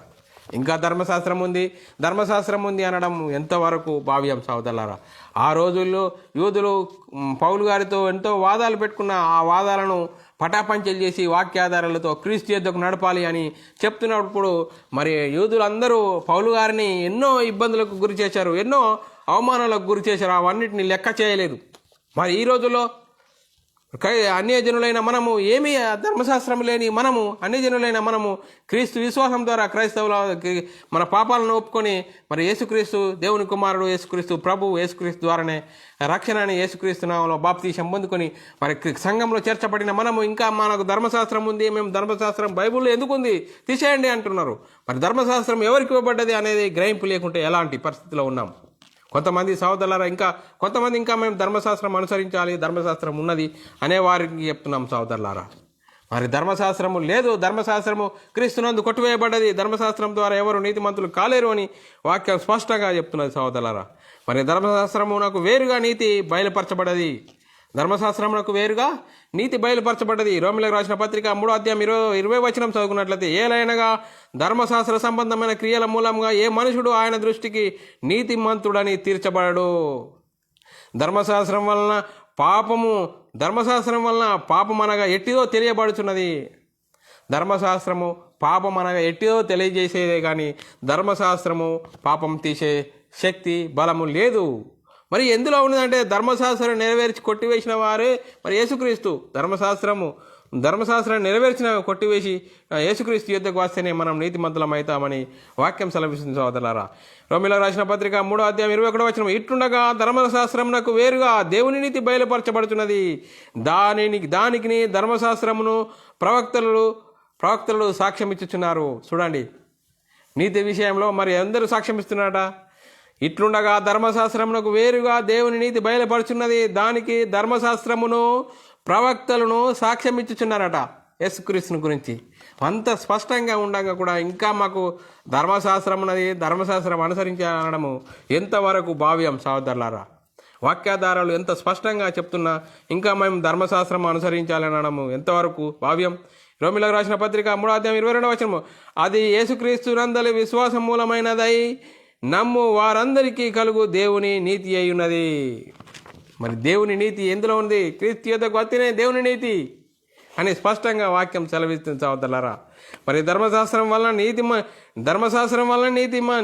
ఇంకా ధర్మశాస్త్రం ఉంది అనడం ఎంతవరకు భావ్యం సోదరులారా. ఆ రోజుల్లో యూదులు పౌలు గారితో ఎంతో వాదాలు పెట్టుకున్న ఆ వాదాలను పటాపంచలు చేసి వాక్యాధారాలతో క్రీస్తు యొద్దకు నడపాలి అని చెప్తున్నప్పుడు మరి యూదులందరూ పౌలు గారిని ఎన్నో ఇబ్బందులకు గురి చేశారు, ఎన్నో అవమానాలకు గురి చేశారు. అవన్నిటిని లెక్క చేయలేదు. మరి ఈ రోజుల్లో అన్యజనులైన మనము ఏమీ ధర్మశాస్త్రం లేని మనము, అన్యజనులైన మనము క్రీస్తు విశ్వాసం ద్వారా క్రైస్తవుల మన పాపాలను ఒప్పుకొని మరి యేసుక్రీస్తు దేవుని కుమారుడు, యేసుక్రీస్తు ప్రభు, యేసుక్రీస్తు ద్వారానే రక్షణ అని యేసుక్రీస్తు నామములో బాప్తీసం పొందుకొని మరి సంఘంలో చేర్చబడిన మనము ఇంకా మనకు ధర్మశాస్త్రం ఉంది, మేము ధర్మశాస్త్రం బైబిల్లో ఎందుకుంది తీసేయండి అంటున్నారు. మరి ధర్మశాస్త్రం ఎవరికి ఇవ్వబడ్డది అనేది గ్రహింపు లేకుంటే ఎలాంటి పరిస్థితిలో ఉన్నాం. కొంతమంది సహోదరులారా, కొంతమంది ఇంకా మేము ధర్మశాస్త్రం అనుసరించాలి, ధర్మశాస్త్రం ఉన్నది అనే వారికి చెప్తున్నాం సహోదరులారా. మరి ధర్మశాస్త్రము లేదు, ధర్మశాస్త్రము క్రీస్తునందు కొట్టివేయబడ్డది, ధర్మశాస్త్రం ద్వారా ఎవరు నీతిమంతులు కాలేరు అని వాక్యం స్పష్టంగా చెప్తున్నది సహోదరులారా. మరి ధర్మశాస్త్రమునకు వేరుగా నీతి బయలుపరచబడ్డది, ధర్మశాస్త్రమునకు వేరుగా నీతి బయలుపరచబడ్డది. రోమిలకు రాసిన పత్రిక 3:20 చదువుకున్నట్లయితే, ఏలైనగా ధర్మశాస్త్ర సంబంధమైన క్రియల మూలంగా ఏ మనుషుడు ఆయన దృష్టికి నీతిమంతుడని తీర్చబడడు. ధర్మశాస్త్రం వలన పాపం అనగా ఎట్టిదో తెలియబడుచున్నది. ధర్మశాస్త్రము పాపం అనగా ఎట్టిదో తెలియజేసేదే కానీ ధర్మశాస్త్రము పాపం తీసే శక్తి బలము లేదు. మరి ఎందులో ఉన్నదంటే ధర్మశాస్త్రం నెరవేర్చి కొట్టివేసిన వారే మరి యేసుక్రీస్తు. ధర్మశాస్త్రాన్ని నెరవేర్చిన కొట్టివేసి యేసుక్రీస్తు యొద్దకు వస్తేనే మనం నీతిమంతులం అవుతామని వాక్యం సెలవిస్తుంది సోదరులారా. రోమిలకు రాసిన పత్రిక 3:21 ఇట్లుండగా ధర్మశాస్త్రమునకు వేరుగా దేవుని నీతి బయలుపరచబడుతున్నది, దానికి ధర్మశాస్త్రమును ప్రవక్తలు సాక్ష్యం ఇచ్చుచున్నారు. చూడండి, నీతి విషయంలో మరి అందరూ సాక్ష్యం ఇస్తున్నారట. ఇట్లుండగా ధర్మశాస్త్రమునకు వేరుగా దేవుని నీతి బయలుపరుచున్నది, దానికి ధర్మశాస్త్రమును ప్రవక్తలను సాక్ష్యం ఇచ్చుచున్నారట యేసుక్రీస్తుని గురించి. అంత స్పష్టంగా ఉండగా కూడా ఇంకా మాకు ధర్మశాస్త్రం ఉన్నది, ధర్మశాస్త్రం అనుసరించాలనడము ఎంతవరకు భావ్యం సహోదరులారా. వాక్యాధారాలు ఎంత స్పష్టంగా చెప్తున్నా ఇంకా మేము ధర్మశాస్త్రం అనుసరించాలనడము ఎంతవరకు భావ్యం. రోమిలకు రాసిన పత్రిక 3:22 అది యేసుక్రీస్తునందలి విశ్వాసం మూలమైనదై నమ్ము వారందరికీ కలుగు దేవుని నీతి అయి ఉన్నది. మరి దేవుని నీతి ఎందులో ఉంది? క్రీస్తు యొద్దకు వస్తేనే దేవుని నీతి అని స్పష్టంగా వాక్యం సెలవిస్తుంది సహోదరులారా. మరి ధర్మశాస్త్రం వలన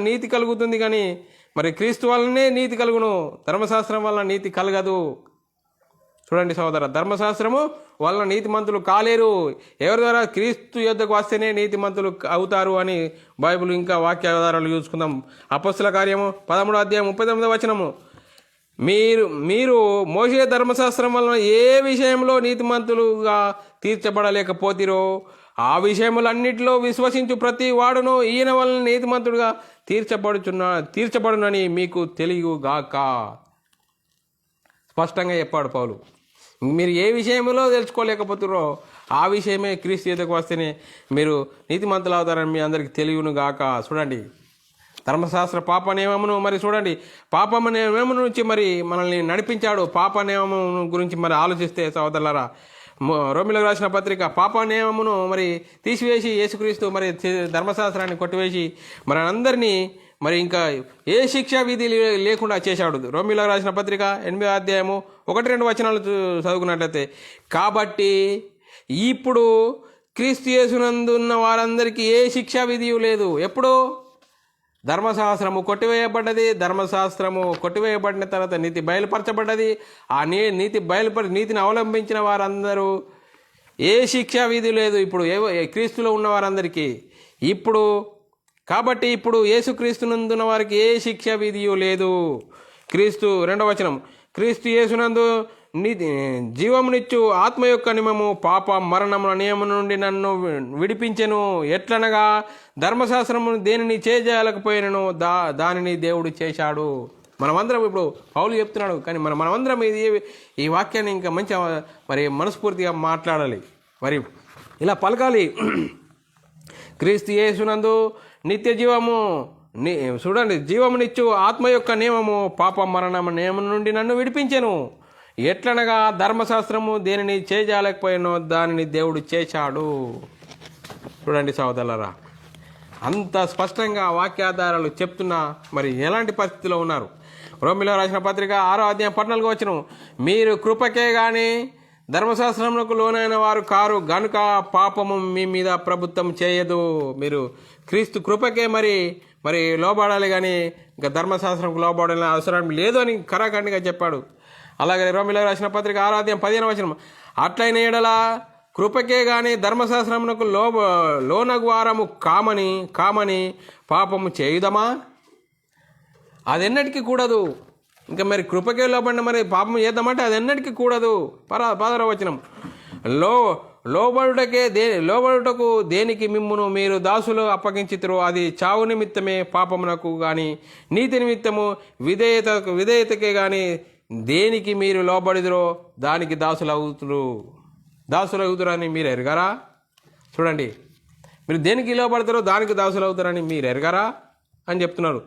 నీతి కలుగుతుంది, కానీ మరి క్రీస్తు వలనే నీతి కలుగును, ధర్మశాస్త్రం వలన నీతి కలగదు. చూడండి సహోదర, ధర్మశాస్త్రము వలన నీతిమంతులు కాలేరు, ఎవరి ద్వారా క్రీస్తు యొద్దకు వస్తేనే నీతిమంతులు అవుతారు అని బైబిల్ ఇంకా వాక్యాధారాలు చూసుకుందాం. అపొస్తలుల కార్యము 13:39 మీరు మోషే ధర్మశాస్త్రం వలన ఏ విషయంలో నీతిమంతులుగా తీర్చబడలేకపోతిరో ఆ విషయములన్నిటిలో విశ్వసించు ప్రతి వాడును ఈయన వలన నీతిమంతుడుగా తీర్చబడునని మీకు తెలియగాక. స్పష్టంగా చెప్పాడు పౌలు. మీరు ఏ విషయంలో తెలుసుకోలేకపోతున్నారో ఆ విషయమే క్రీస్తు యొద్దకు వస్తేనే మీరు నీతిమంతులు అవుతారని మీ అందరికీ తెలియను గాక. చూడండి, ధర్మశాస్త్ర పాప నియమమును మరి చూడండి, పాప నియమము నుంచి మరి మనల్ని నడిపించాడు. పాప నియమము గురించి మరి ఆలోచిస్తే సహోదరులారా, రోమిలకు రాసిన పత్రిక పాప నియమమును మరి తీసివేసి యేసుక్రీస్తు మరి ధర్మశాస్త్రాన్ని కొట్టివేసి మరి అందరినీ మరి ఇంకా ఏ శిక్షా విధి లేకుండా చేశాడు. రోమిలకు రాసిన పత్రిక 8:1-2 చదువుకున్నట్లయితే, కాబట్టి ఇప్పుడు క్రీస్తు యేసునందున్న వారందరికీ ఏ శిక్షా విధి లేదు. ఎప్పుడు? ధర్మశాస్త్రము కొట్టివేయబడ్డది. ధర్మశాస్త్రము కొట్టివేయబడిన తర్వాత నీతి బయలుపరచబడ్డది. ఆ నీతిని అవలంబించిన వారందరూ ఏ శిక్షా విధి లేదు ఇప్పుడు క్రీస్తులో ఉన్న వారందరికీ. కాబట్టి ఇప్పుడు యేసుక్రీస్తునందున్న వారికి ఏ శిక్షా విధియు లేదు. క్రీస్తు 2వ క్రీస్తు యేసునందు జీవమునిచ్చు ఆత్మ యొక్క నియమము పాప మరణముల నియమం నుండి నన్ను విడిపించెను. ఎట్లనగా ధర్మశాస్త్రము దేనిని చేయలేకపోయినను దానిని దేవుడు చేశాడు. మనమందరం ఇప్పుడు పౌలు చెప్తున్నాడు, కానీ మనమందరం ఈ వాక్యాన్ని ఇంకా మంచిగా మరి మనస్ఫూర్తిగా మాట్లాడాలి, మరి ఇలా పలకాలి. క్రీస్తు యేసునందు నిత్య జీవము చూడండి, జీవమునిచ్చు ఆత్మ యొక్క నియమము పాప మరణం నియమం నుండి నన్ను విడిపించెను. ఎట్లనగా ధర్మశాస్త్రము దేనిని చేయజాలకపోయినో దానిని దేవుడు చేశాడు. చూడండి సోదరులారా, అంత స్పష్టంగా వాక్యాధారాలు చెప్తున్నా మరి ఎలాంటి పరిస్థితిలో ఉన్నారు. రోమిలో రాసిన పత్రిక 6వ అధ్యాయం 14వ వచనం, మీరు కృపకే గాని ధర్మశాస్త్రములకు లోనైన వారు కారు గనుక పాపము మీ మీద ప్రభుత్వం చేయదు. మీరు క్రీస్తు కృపకే మరి లోబడాలి, కానీ ఇంకా ధర్మశాస్త్రంకు లోబడాలని అవసరం లేదు అని కరాఖండిగా చెప్పాడు. అలాగే రోమిలో రాసిన పత్రిక 6వ అధ్యాయం 15వ వచనం, అట్లైన ఎడల కృపకే గాని ధర్మశాస్త్రమునకు లోనగు వారము కామని పాపము చేయుదమా? అది ఎన్నటికీ కూడదు. ఇంకా మరి కృపకే లోబడిన మరి పాపం చేద్దామంటే అది ఎన్నటికీ కూడదు. 16వ వచనం, లోబడుటకు దేనికి మిమ్మును మీరు దాసులు అప్పగించితురో అది చావు నిమిత్తమే పాపమునకు గాని నీతి నిమిత్తము విధేయతకే గాని దేనికి మీరు లోబడిదురో దానికి దాసులు అవుతురని మీరు ఎరగరా? చూడండి, మీరు దేనికి లోబడతారో దానికి దాసులు అవుతారని మీరు ఎరగరా అని చెప్తున్నారు.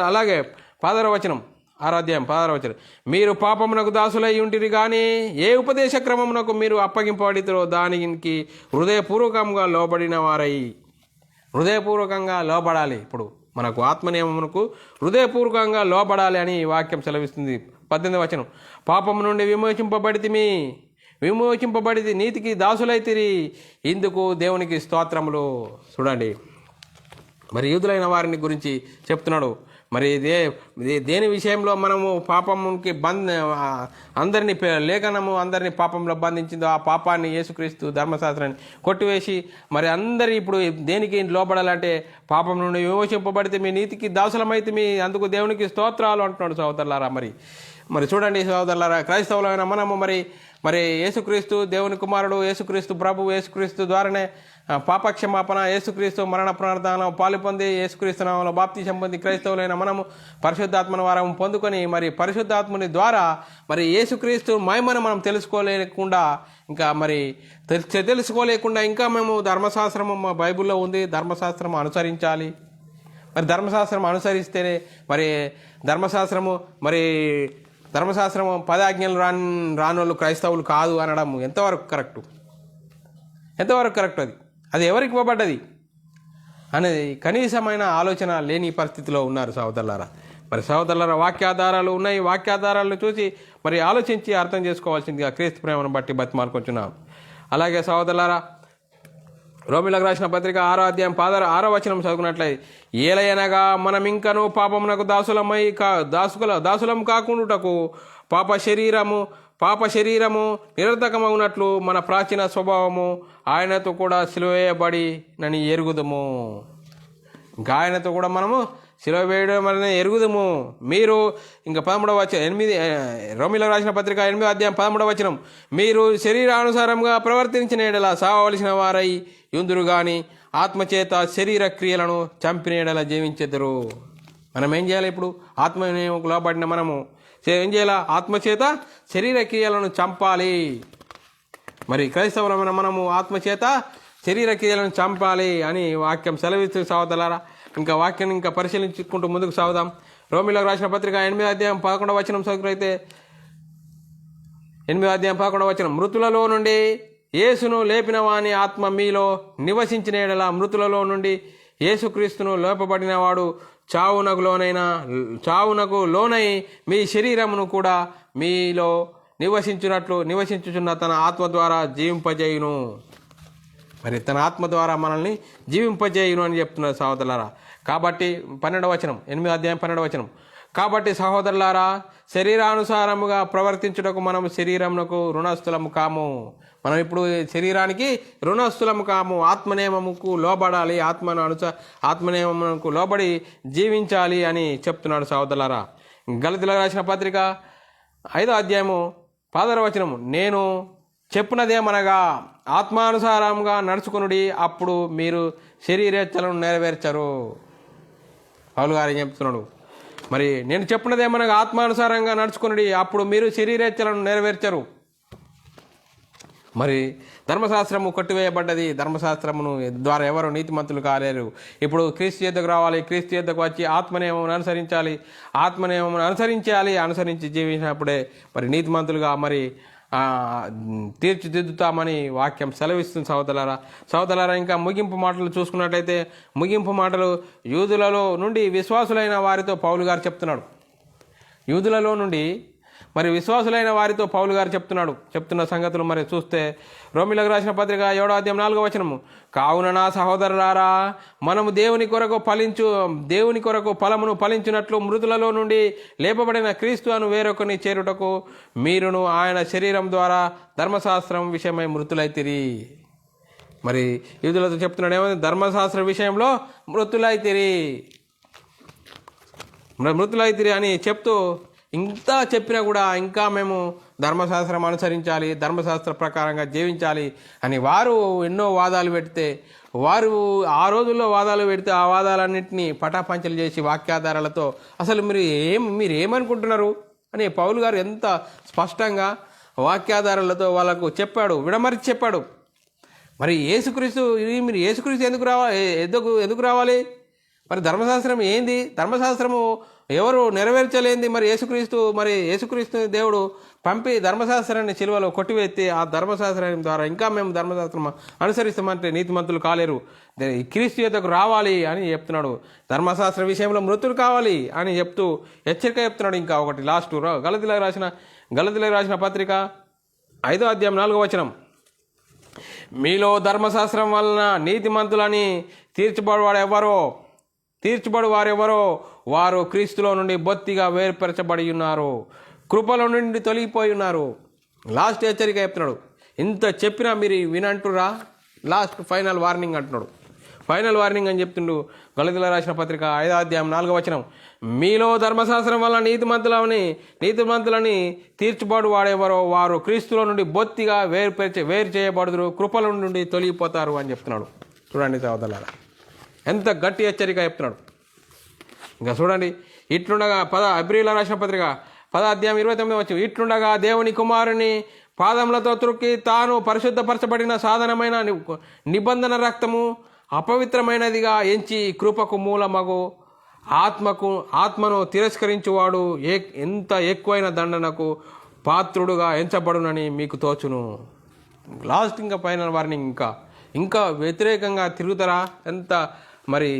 అలాగే 16వ వచనం, 6వ అధ్యాయం 16వ వచనం, మీరు పాపమునకు దాసులై ఉంటిరి కానీ ఏ ఉపదేశ క్రమమునకు మీరు అప్పగింపబడితో దానికి హృదయపూర్వకంగా లోబడిన వారై. హృదయపూర్వకంగా లోబడాలి. ఇప్పుడు మనకు ఆత్మనియమమునకు హృదయపూర్వకంగా లోబడాలి అని వాక్యం సెలవిస్తుంది. 18వ వచనం, పాపము నుండి విమోచింపబడి నీతికి దాసులైతిరి, ఇందుకు దేవునికి స్తోత్రములు. చూడండి, మరి యూదులైన వారిని గురించి చెప్తున్నాడు. మరి దేని విషయంలో మనము పాపముకి అందరినీ లేఖనము అందరినీ పాపంలో బంధించిందో ఆ పాపాన్ని యేసుక్రీస్తు ధర్మశాస్త్రాన్ని కొట్టివేసి మరి అందరి ఇప్పుడు దేనికి లోబడాలంటే పాపం నుండి విమోచింపబడితే మీ నీతికి దాసులమైతే మీ అందుకు దేవునికి స్తోత్రాలు అంటున్నాడు సహోదరులారా. మరి చూడండి సహోదరులారా, క్రైస్తవులైన మనము మరి యేసుక్రీస్తు దేవుని కుమారుడు, యేసుక్రీస్తు ప్రభు, యేసుక్రీస్తు ద్వారానే పాపక్షమాపణ, యేసుక్రీస్తు మరణ పునరుద్ధానం పాలు పొంది యేసుక్రీస్తు నామములో బాప్తిసం పొంది క్రైస్తవులైన మనము పరిశుద్ధాత్మను వారం పొందుకొని మరి పరిశుద్ధాత్మని ద్వారా మరి యేసుక్రీస్తు మహిమను మనం తెలుసుకోలేకుండా ఇంకా మేము ధర్మశాస్త్రము మా బైబిల్లో ఉంది, ధర్మశాస్త్రం అనుసరించాలి. మరి ధర్మశాస్త్రం అనుసరిస్తేనే మరి ధర్మశాస్త్రము 10 ఆజ్ఞలు రానోళ్ళు క్రైస్తవులు కాదు అనడం ఎంతవరకు కరెక్టు? అది ఎవరికి ఇవ్వబడ్డది అనేది కనీసమైన ఆలోచన లేని పరిస్థితిలో ఉన్నారు సహోదరులారా. మరి సహోదరులారా, వాక్యాధారాలు ఉన్నాయి. వాక్యాధారాలను చూసి మరి ఆలోచించి అర్థం చేసుకోవాల్సిందిగా క్రీస్తు ప్రేమను బట్టి బతిమాలుకొంటున్నాం. అలాగే సహోదరులారా, రోమిలకు రాసిన పత్రిక 6వ అధ్యాయం 6వ వచనం చదువుకున్నట్లయితే, ఏలయనగా మనం ఇంకను పాపమునకు దాసులం కాకుండాటకు పాప శరీరము నిరర్ధకమవునట్లు మన ప్రాచీన స్వభావము ఆయనతో కూడా సిలువేయబడినని ఎరుగుదము. ఇంకా ఆయనతో కూడా మనము సిలువ వేయడం వలన ఎరుగుదము. మీరు ఇంకా 13వ వచనం రోమిలకు రాసిన పత్రిక 8వ అధ్యాయం 13వ వచనం, మీరు శరీరానుసారంగా ప్రవర్తించిన ఎడల సావవలసిన వారై యుందురు గాని ఆత్మచేత శరీర క్రియలను చంపిన ఎడల జీవించెదరు. మనం ఏం చేయాలి? ఇప్పుడు ఆత్మనియమకు లోబడిన మనము ఏం చేయాలి? ఆత్మచేత శరీర క్రియలను చంపాలి. మరి క్రైస్తవులమైన మనము ఆత్మచేత శరీర క్రియలను చంపాలి అని వాక్యం సెలవిస్తూ సహోదరులారా, ఇంకా వాక్యం ఇంకా పరిశీలించుకుంటూ ముందుకు సాగుదాం. రోమిలకు రాసిన పత్రిక 8వ అధ్యాయం 11వ వచనం చదువుకైతే 8వ అధ్యాయం 11వ వచనం, మృతులలో నుండి యేసును లేపిన వాని ఆత్మ మీలో నివసించిన ఎడల మృతులలో నుండి యేసుక్రీస్తును లేపబడిన వాడు చావునకు లోనై మీ శరీరమును కూడా మీలో నివసించుచున్న తన ఆత్మ ద్వారా జీవింపజేయును. మరి తన ఆత్మ ద్వారా మనల్ని జీవింపజేయును అని చెప్తున్నారు సహోదరులారా. కాబట్టి 12వ వచనం, 8వ అధ్యాయం 12వ వచనం, కాబట్టి సహోదరులారా, శరీరానుసారముగా ప్రవర్తించుటకు మనం శరీరమునకు రుణస్థులము కాము. మనం ఇప్పుడు శరీరానికి రుణస్థులము కాము. ఆత్మనియమముకు లోబడాలి, ఆత్మనియమమునకు లోబడి జీవించాలి అని చెప్తున్నాడు సహోదరులారా. గలతీయులకు రాసిన పత్రిక 5వ అధ్యాయము 16వ వచనము, నేను చెప్పునదేమనగా ఆత్మానుసారంగా నడుచుకునుడి, అప్పుడు మీరు శరీరేచ్ఛలను నెరవేర్చరు. పౌలు గారు చెప్తున్నాడు. మరి నేను చెప్పినదేమనగా ఆత్మానుసారంగా నడుచుకునుడి, అప్పుడు మీరు శరీరేచ్ఛలను నెరవేర్చరు. మరి ధర్మశాస్త్రము కొట్టివేయబడ్డది. ధర్మశాస్త్రమును ద్వారా ఎవరు నీతిమంతులు కాలేరు. ఇప్పుడు క్రీస్తు యుద్ధకు రావాలి. క్రీస్తు యుద్ధకు వచ్చి ఆత్మనియమం అనుసరించాలి. ఆత్మనియమం అనుసరించి జీవించినప్పుడే మరి నీతిమంతులుగా మరి తీర్చిదిద్దుతామని వాక్యం సెలవిస్తుంది. సహోదరులారా ఇంకా ముగింపు మాటలు చూసుకున్నట్లయితే, ముగింపు మాటలు యూదులలో నుండి విశ్వాసులైన వారితో పౌలు గారు చెప్తున్నాడు. యూదులలో నుండి మరి విశ్వాసులైన వారితో పౌలు గారు చెప్తున్న సంగతులు మరి చూస్తే, రోమిలకు రాసిన పత్రిక 7వ అధ్యాయం 4వ వచనము, కావున నా సహోదరులారా, మనము దేవుని కొరకు ఫలమును ఫలించినట్లు మృతులలో నుండి లేపబడిన క్రీస్తు అను వేరొకని చేరుటకు మీరును ఆయన శరీరం ద్వారా ధర్మశాస్త్రం విషయమై మృతులైతిరి. మరి యూదులతో చెప్తున్నాడు ఏమైంది? ధర్మశాస్త్ర విషయంలో మృతులైతిరి అని చెప్తూ, ఇంత చెప్పినా కూడా ఇంకా మేము ధర్మశాస్త్రం అనుసరించాలి, ధర్మశాస్త్ర ప్రకారంగా జీవించాలి అని వారు ఎన్నో వాదాలు పెడితే, ఆ రోజుల్లో వాదాలు పెడితే ఆ వాదాలన్నింటినీ పటాపంచలు చేసి వాక్యాధారాలతో అసలు మీరు ఏమనుకుంటున్నారు అని పౌలు గారు ఎంత స్పష్టంగా వాక్యాధారాలతో వాళ్ళకు విడమరిచి చెప్పాడు. మరి మీరు యేసుక్రీస్తు ఎందుకు రావాలి? మరి ధర్మశాస్త్రం ఏంది? ధర్మశాస్త్రము ఎవరు నెరవేర్చలేంది? మరి యేసుక్రీస్తు దేవుడు పంపి ధర్మశాస్త్రాన్ని సిలువలో కొట్టివేస్తే ఆ ధర్మశాస్త్రం ద్వారా ఇంకా మేము ధర్మశాస్త్రం అనుసరిస్తామంటే నీతిమంతులు కాలేరు. క్రీస్తు యుద్ధకు రావాలి అని చెప్తున్నాడు. ధర్మశాస్త్ర విషయంలో మృతులు కావాలి అని చెప్తూ హెచ్చరిక చెప్తున్నాడు. ఇంకా ఒకటి లాస్ట్ గలతీలకు రాసిన పత్రిక 5వ అధ్యాయం 4వ వచనం, మీలో ధర్మశాస్త్రం వలన నీతిమంతులని తీర్చబడు వారెవరో వారు క్రీస్తులో నుండి బొత్తిగా వేరుపరచబడి ఉన్నారు, కృపలో నుండి తొలగిపోయి ఉన్నారు. లాస్ట్ హెచ్చరిక చెప్తున్నాడు. ఇంత చెప్పినా మీరు వినంటురా? లాస్ట్ ఫైనల్ వార్నింగ్ అంటున్నాడు. ఫైనల్ వార్నింగ్ అని చెప్తుండు. గలతీలకు రాసిన పత్రిక 5వ అధ్యాయం 4వ వచనం, మీలో ధర్మశాస్త్రం వల్ల నీతిమంతులని తీర్చబడు వాడెవరో వారు క్రీస్తులో నుండి బొత్తిగా వేరు చేయబడుదురు, కృపల నుండి తొలగిపోతారు అని చెప్తున్నాడు. చూడండి సహోదరులారా, ఎంత గట్టి హెచ్చరిక చెప్తున్నాడు. ఇంకా చూడండి, ఇట్లుండగా హెబ్రీయులకు రాసిన పత్రిక 10వ అధ్యాయం 29వ వచనం, ఇట్లుండగా దేవుని కుమారుని పాదములతో త్రుక్కి తాను పరిశుద్ధపరచబడిన సాధనమైన నిబంధన రక్తము అపవిత్రమైనదిగా ఎంచి కృపకు మూలమగు ఆత్మను తిరస్కరించువాడు ఎంత ఎక్కువైన దండనకు పాత్రుడుగా ఎంచబడునని మీకు తోచును. లాస్ట్ ఇంకా ఫైనల్ వార్నింగ్, ఇంకా వ్యతిరేకంగా తిరుగుతారా? ఎంత మరి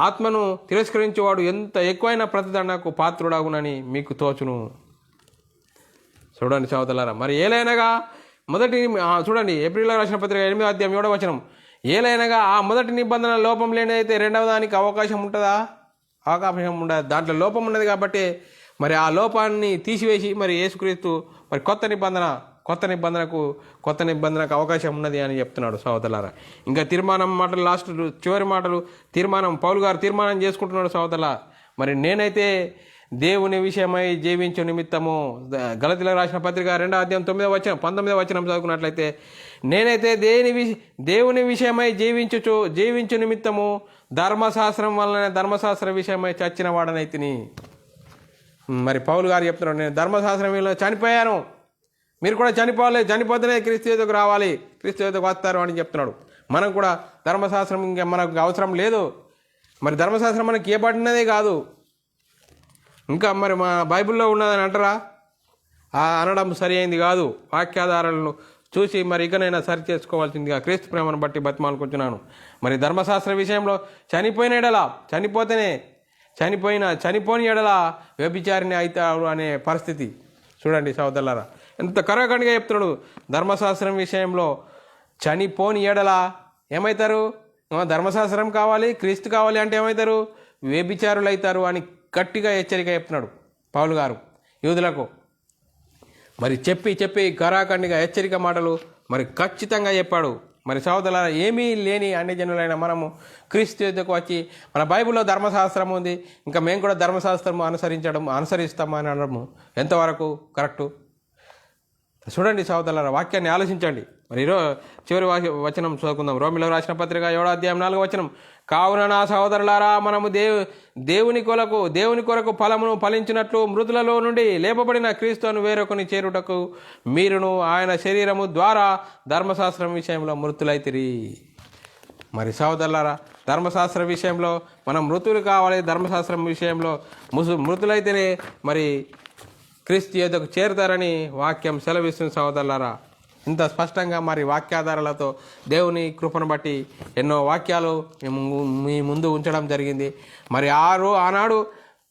ఆత్మను తిరస్కరించేవాడు ఎంత ఎక్కువైన ప్రతిదండకు పాత్రుడాగునని మీకు తోచును. చూడండి సహోదరులారా, మరి ఏలైనగా చూడండి ఏప్రిల్లో రాసిన పత్రిక 8వ అధ్యాయం 7వ వచనం, ఏలైనగా ఆ మొదటి నిబంధన లోపం లేనిదైతే రెండవ దానికి అవకాశం ఉంటుందా? అవకాశం ఉండదు. దాంట్లో లోపం ఉన్నది కాబట్టి మరి ఆ లోపాన్ని తీసివేసి మరి యేసుక్రీస్తు మరి కొత్త నిబంధనకు అవకాశం ఉన్నది అని చెప్తున్నాడు సహోదరులారా. ఇంకా తీర్మానం మాటలు, లాస్ట్ చివరి మాటలు, పౌలు గారు తీర్మానం చేసుకుంటున్నాడు సహోదరులా. మరి నేనైతే దేవుని విషయమై జీవించు నిమిత్తము, గలతీలకు రాసిన పత్రిక 2వ అధ్యాయం 19వ వచనం చదువుకున్నట్లయితే, నేనైతే దేవుని విషయమై జీవించు నిమిత్తము ధర్మశాస్త్రం వలన ధర్మశాస్త్ర విషయమై చచ్చిన వాడనైతిని. మరి పౌలు గారు చెప్తున్నాడు, నేను ధర్మశాస్త్రం విషయంలో చనిపోయాను, మీరు కూడా చనిపోవాలి, చనిపోతేనే క్రీస్తు యుద్ధకు రావాలి, క్రీస్తు యుద్ధకు వస్తారు అని చెప్తున్నాడు. మనం కూడా ధర్మశాస్త్రం ఇంకా మనకు అవసరం లేదు. మరి ధర్మశాస్త్రం మనకి ఇవ్వబడినదే కాదు, ఇంకా మరి మా బైబిల్లో ఉన్నదని అంటారా? అనడం సరి అయింది కాదు. వాక్యాధారాలను చూసి మరి ఇకనైనా సరి చేసుకోవాల్సిందిగా క్రీస్తు ప్రేమను బట్టి బతిమాలుకుంటున్నాను. మరి ధర్మశాస్త్ర విషయంలో చనిపోని ఎడల వ్యభిచారిని అవుతాడు అనే పరిస్థితి. చూడండి సహోదరులారా, ఎంత కరాఖండిగా చెప్తున్నాడు. ధర్మశాస్త్రం విషయంలో చనిపోని ఎడల ఏమవుతారు? ధర్మశాస్త్రం కావాలి, క్రీస్తు కావాలి అంటే ఏమవుతారు? వ్యభిచారులు అవుతారు అని గట్టిగా హెచ్చరిక చెప్తున్నాడు పౌలు గారు యూదులకు. మరి చెప్పి కరాఖండిగా హెచ్చరిక మాటలు మరి ఖచ్చితంగా చెప్పాడు. మరి సహోదరులారా, ఏమీ లేని అన్ని జనులైన మనము క్రీస్తు యుద్ధకు వచ్చి మన బైబిల్లో ధర్మశాస్త్రం ఉంది, ఇంకా మేము కూడా ధర్మశాస్త్రము అనుసరిస్తామని అనడము ఎంతవరకు కరెక్టు? చూడండి సహోదరులారా, వాక్యాన్ని ఆలోచించండి. మరి చివరి వచనం చదువుకుందాం. రోమిలో రాసిన పత్రిక 7వ అధ్యాయం 4వ వచనం. కావున నా సహోదరులారా, మనము దేవుని కొరకు ఫలమును ఫలించినట్లు మృతులలో నుండి లేపబడిన క్రీస్తును వేరొకని చేరుటకు మీరును ఆయన శరీరము ద్వారా ధర్మశాస్త్రం విషయంలో మృతులైతిరి. మరి సహోదరులారా, ధర్మశాస్త్రం విషయంలో మనం మృతులు కావాలి. ధర్మశాస్త్రం విషయంలో మృతులైతేనే మరి క్రీస్తు యొద్దకు చేరుతారని వాక్యం సెలవిస్తుంది. సహోదరులారా, ఇంత స్పష్టంగా మరి వాక్యాధారాలతో దేవుని కృపను బట్టి ఎన్నో వాక్యాలు మీ ముందు ఉంచడం జరిగింది. మరి ఆనాడు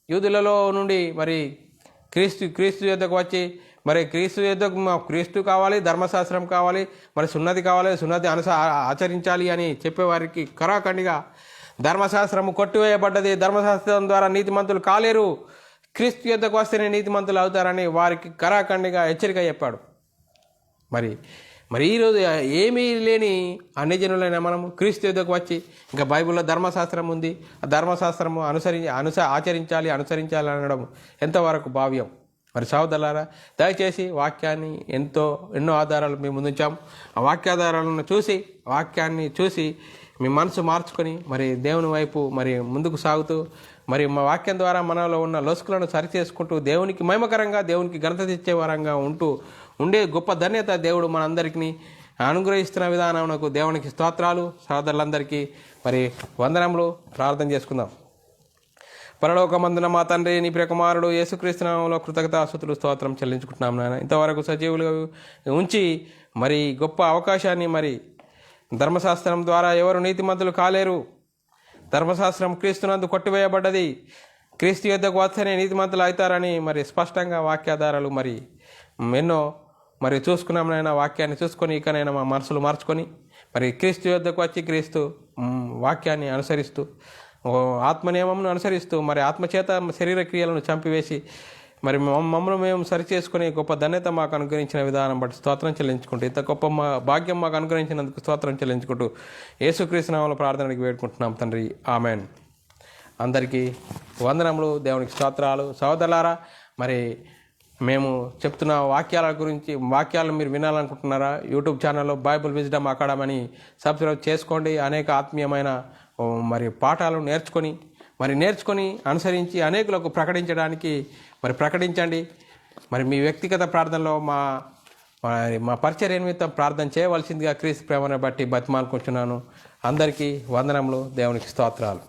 యూదులలో నుండి మరి క్రీస్తు యొద్దకు వచ్చి మరి క్రీస్తు కావాలి, ధర్మశాస్త్రం కావాలి, మరి సున్నతి కావాలి, సున్నతి ఆచరించాలి అని చెప్పేవారికి కరాఖండిగా ధర్మశాస్త్రము కొట్టివేయబడ్డది, ధర్మశాస్త్రం ద్వారా నీతిమంతులు కాలేరు, క్రీస్తు యొద్దకు వస్తేనే నీతిమంతులు అవుతారని వారికి కరాఖండిగా హెచ్చరిక చెప్పాడు. మరి ఈరోజు ఏమీ లేని అన్యజనులైన మనము క్రీస్తు యొద్దకు వచ్చి ఇంకా బైబిల్లో ధర్మశాస్త్రం ఉంది, ఆ ధర్మశాస్త్రము ఆచరించాలి అనడం ఎంతవరకు భావ్యం? మరి సహోదరులారా, దయచేసి వాక్యాన్ని ఎన్నో ఆధారాలు మేము ముందుంచాం. ఆ వాక్యాన్ని చూసి మీ మనసు మార్చుకొని మరి దేవుని వైపు మరి ముందుకు సాగుతూ మరి మా వాక్యం ద్వారా మనలో ఉన్న లొసుకులను సరిచేసుకుంటూ దేవునికి మహిమకరంగా, దేవునికి ఘనత తెచ్చే వరంగా ఉండే గొప్ప ధన్యత దేవుడు మనందరికీ అనుగ్రహిస్తున్న విధానంకు దేవునికి స్తోత్రాలు. సహోదరులందరికీ మరి వందనములు. ప్రార్థన చేసుకుందాం. పరలోకమందున మా తండ్రి, నీ ప్రియ కుమారుడు యేసుక్రీస్తు నామములో కృతజ్ఞతాస్తుతులు స్తోత్రం చెల్లించుకుంటున్నాం నాయన. ఇంతవరకు సజీవులుగా ఉంచి మరి గొప్ప అవకాశాన్ని మరి ధర్మశాస్త్రం ద్వారా ఎవరు నీతిమంతులు కాలేరు, ధర్మశాస్త్రం క్రీస్తునందు కొట్టివేయబడ్డది, క్రీస్తు యొద్దకు వస్తేనే నీతిమంతులు అవుతారని మరి స్పష్టంగా వాక్యాధారాలు మరి ఎన్నో మరి చూసుకున్నాం నాయన. వాక్యాన్ని చూసుకొని ఇకనైనా మా మనసులు మార్చుకొని మరి క్రీస్తు యొద్దకు వచ్చి క్రీస్తు వాక్యాన్ని అనుసరిస్తూ ఆత్మనియమంను అనుసరిస్తూ మరి ఆత్మచేత శరీర క్రియలను చంపివేసి మరి మమ్మల్ని మేము సరిచేసుకుని గొప్ప ధన్యత మాకు అనుగ్రహించిన విధానం బట్టి స్తోత్రం చెల్లించుకుంటూ, ఇంత గొప్ప భాగ్యం మాకు అనుగ్రహించినందుకు స్తోత్రం చెల్లించుకుంటూ యేసుక్రీస్తు నామములో ప్రార్థనకి వేడుకుంటున్నాం తండ్రి. ఆమెన్. అందరికీ వందనములు, దేవునికి స్తోత్రాలు. సహోదరులారా, మరి మేము చెప్తున్న వాక్యాలను మీరు వినాలనుకుంటున్నారా? యూట్యూబ్ ఛానల్లో బైబిల్ విజ్డమ్ అకాడమీ అని సబ్స్క్రైబ్ చేసుకోండి. అనేక ఆత్మీయమైన మరి పాఠాలు నేర్చుకొని అనుసరించి అనేకులకు ప్రకటించడానికి మరి ప్రకటించండి. మరి మీ వ్యక్తిగత ప్రార్థనలో మా పరిచర్య నిమిత్తం ప్రార్థన చేయవలసిందిగా క్రీస్తు ప్రేమను బట్టి బతిమాలుకుంటున్నాను. అందరికీ వందనములు, దేవునికి స్తోత్రాలు.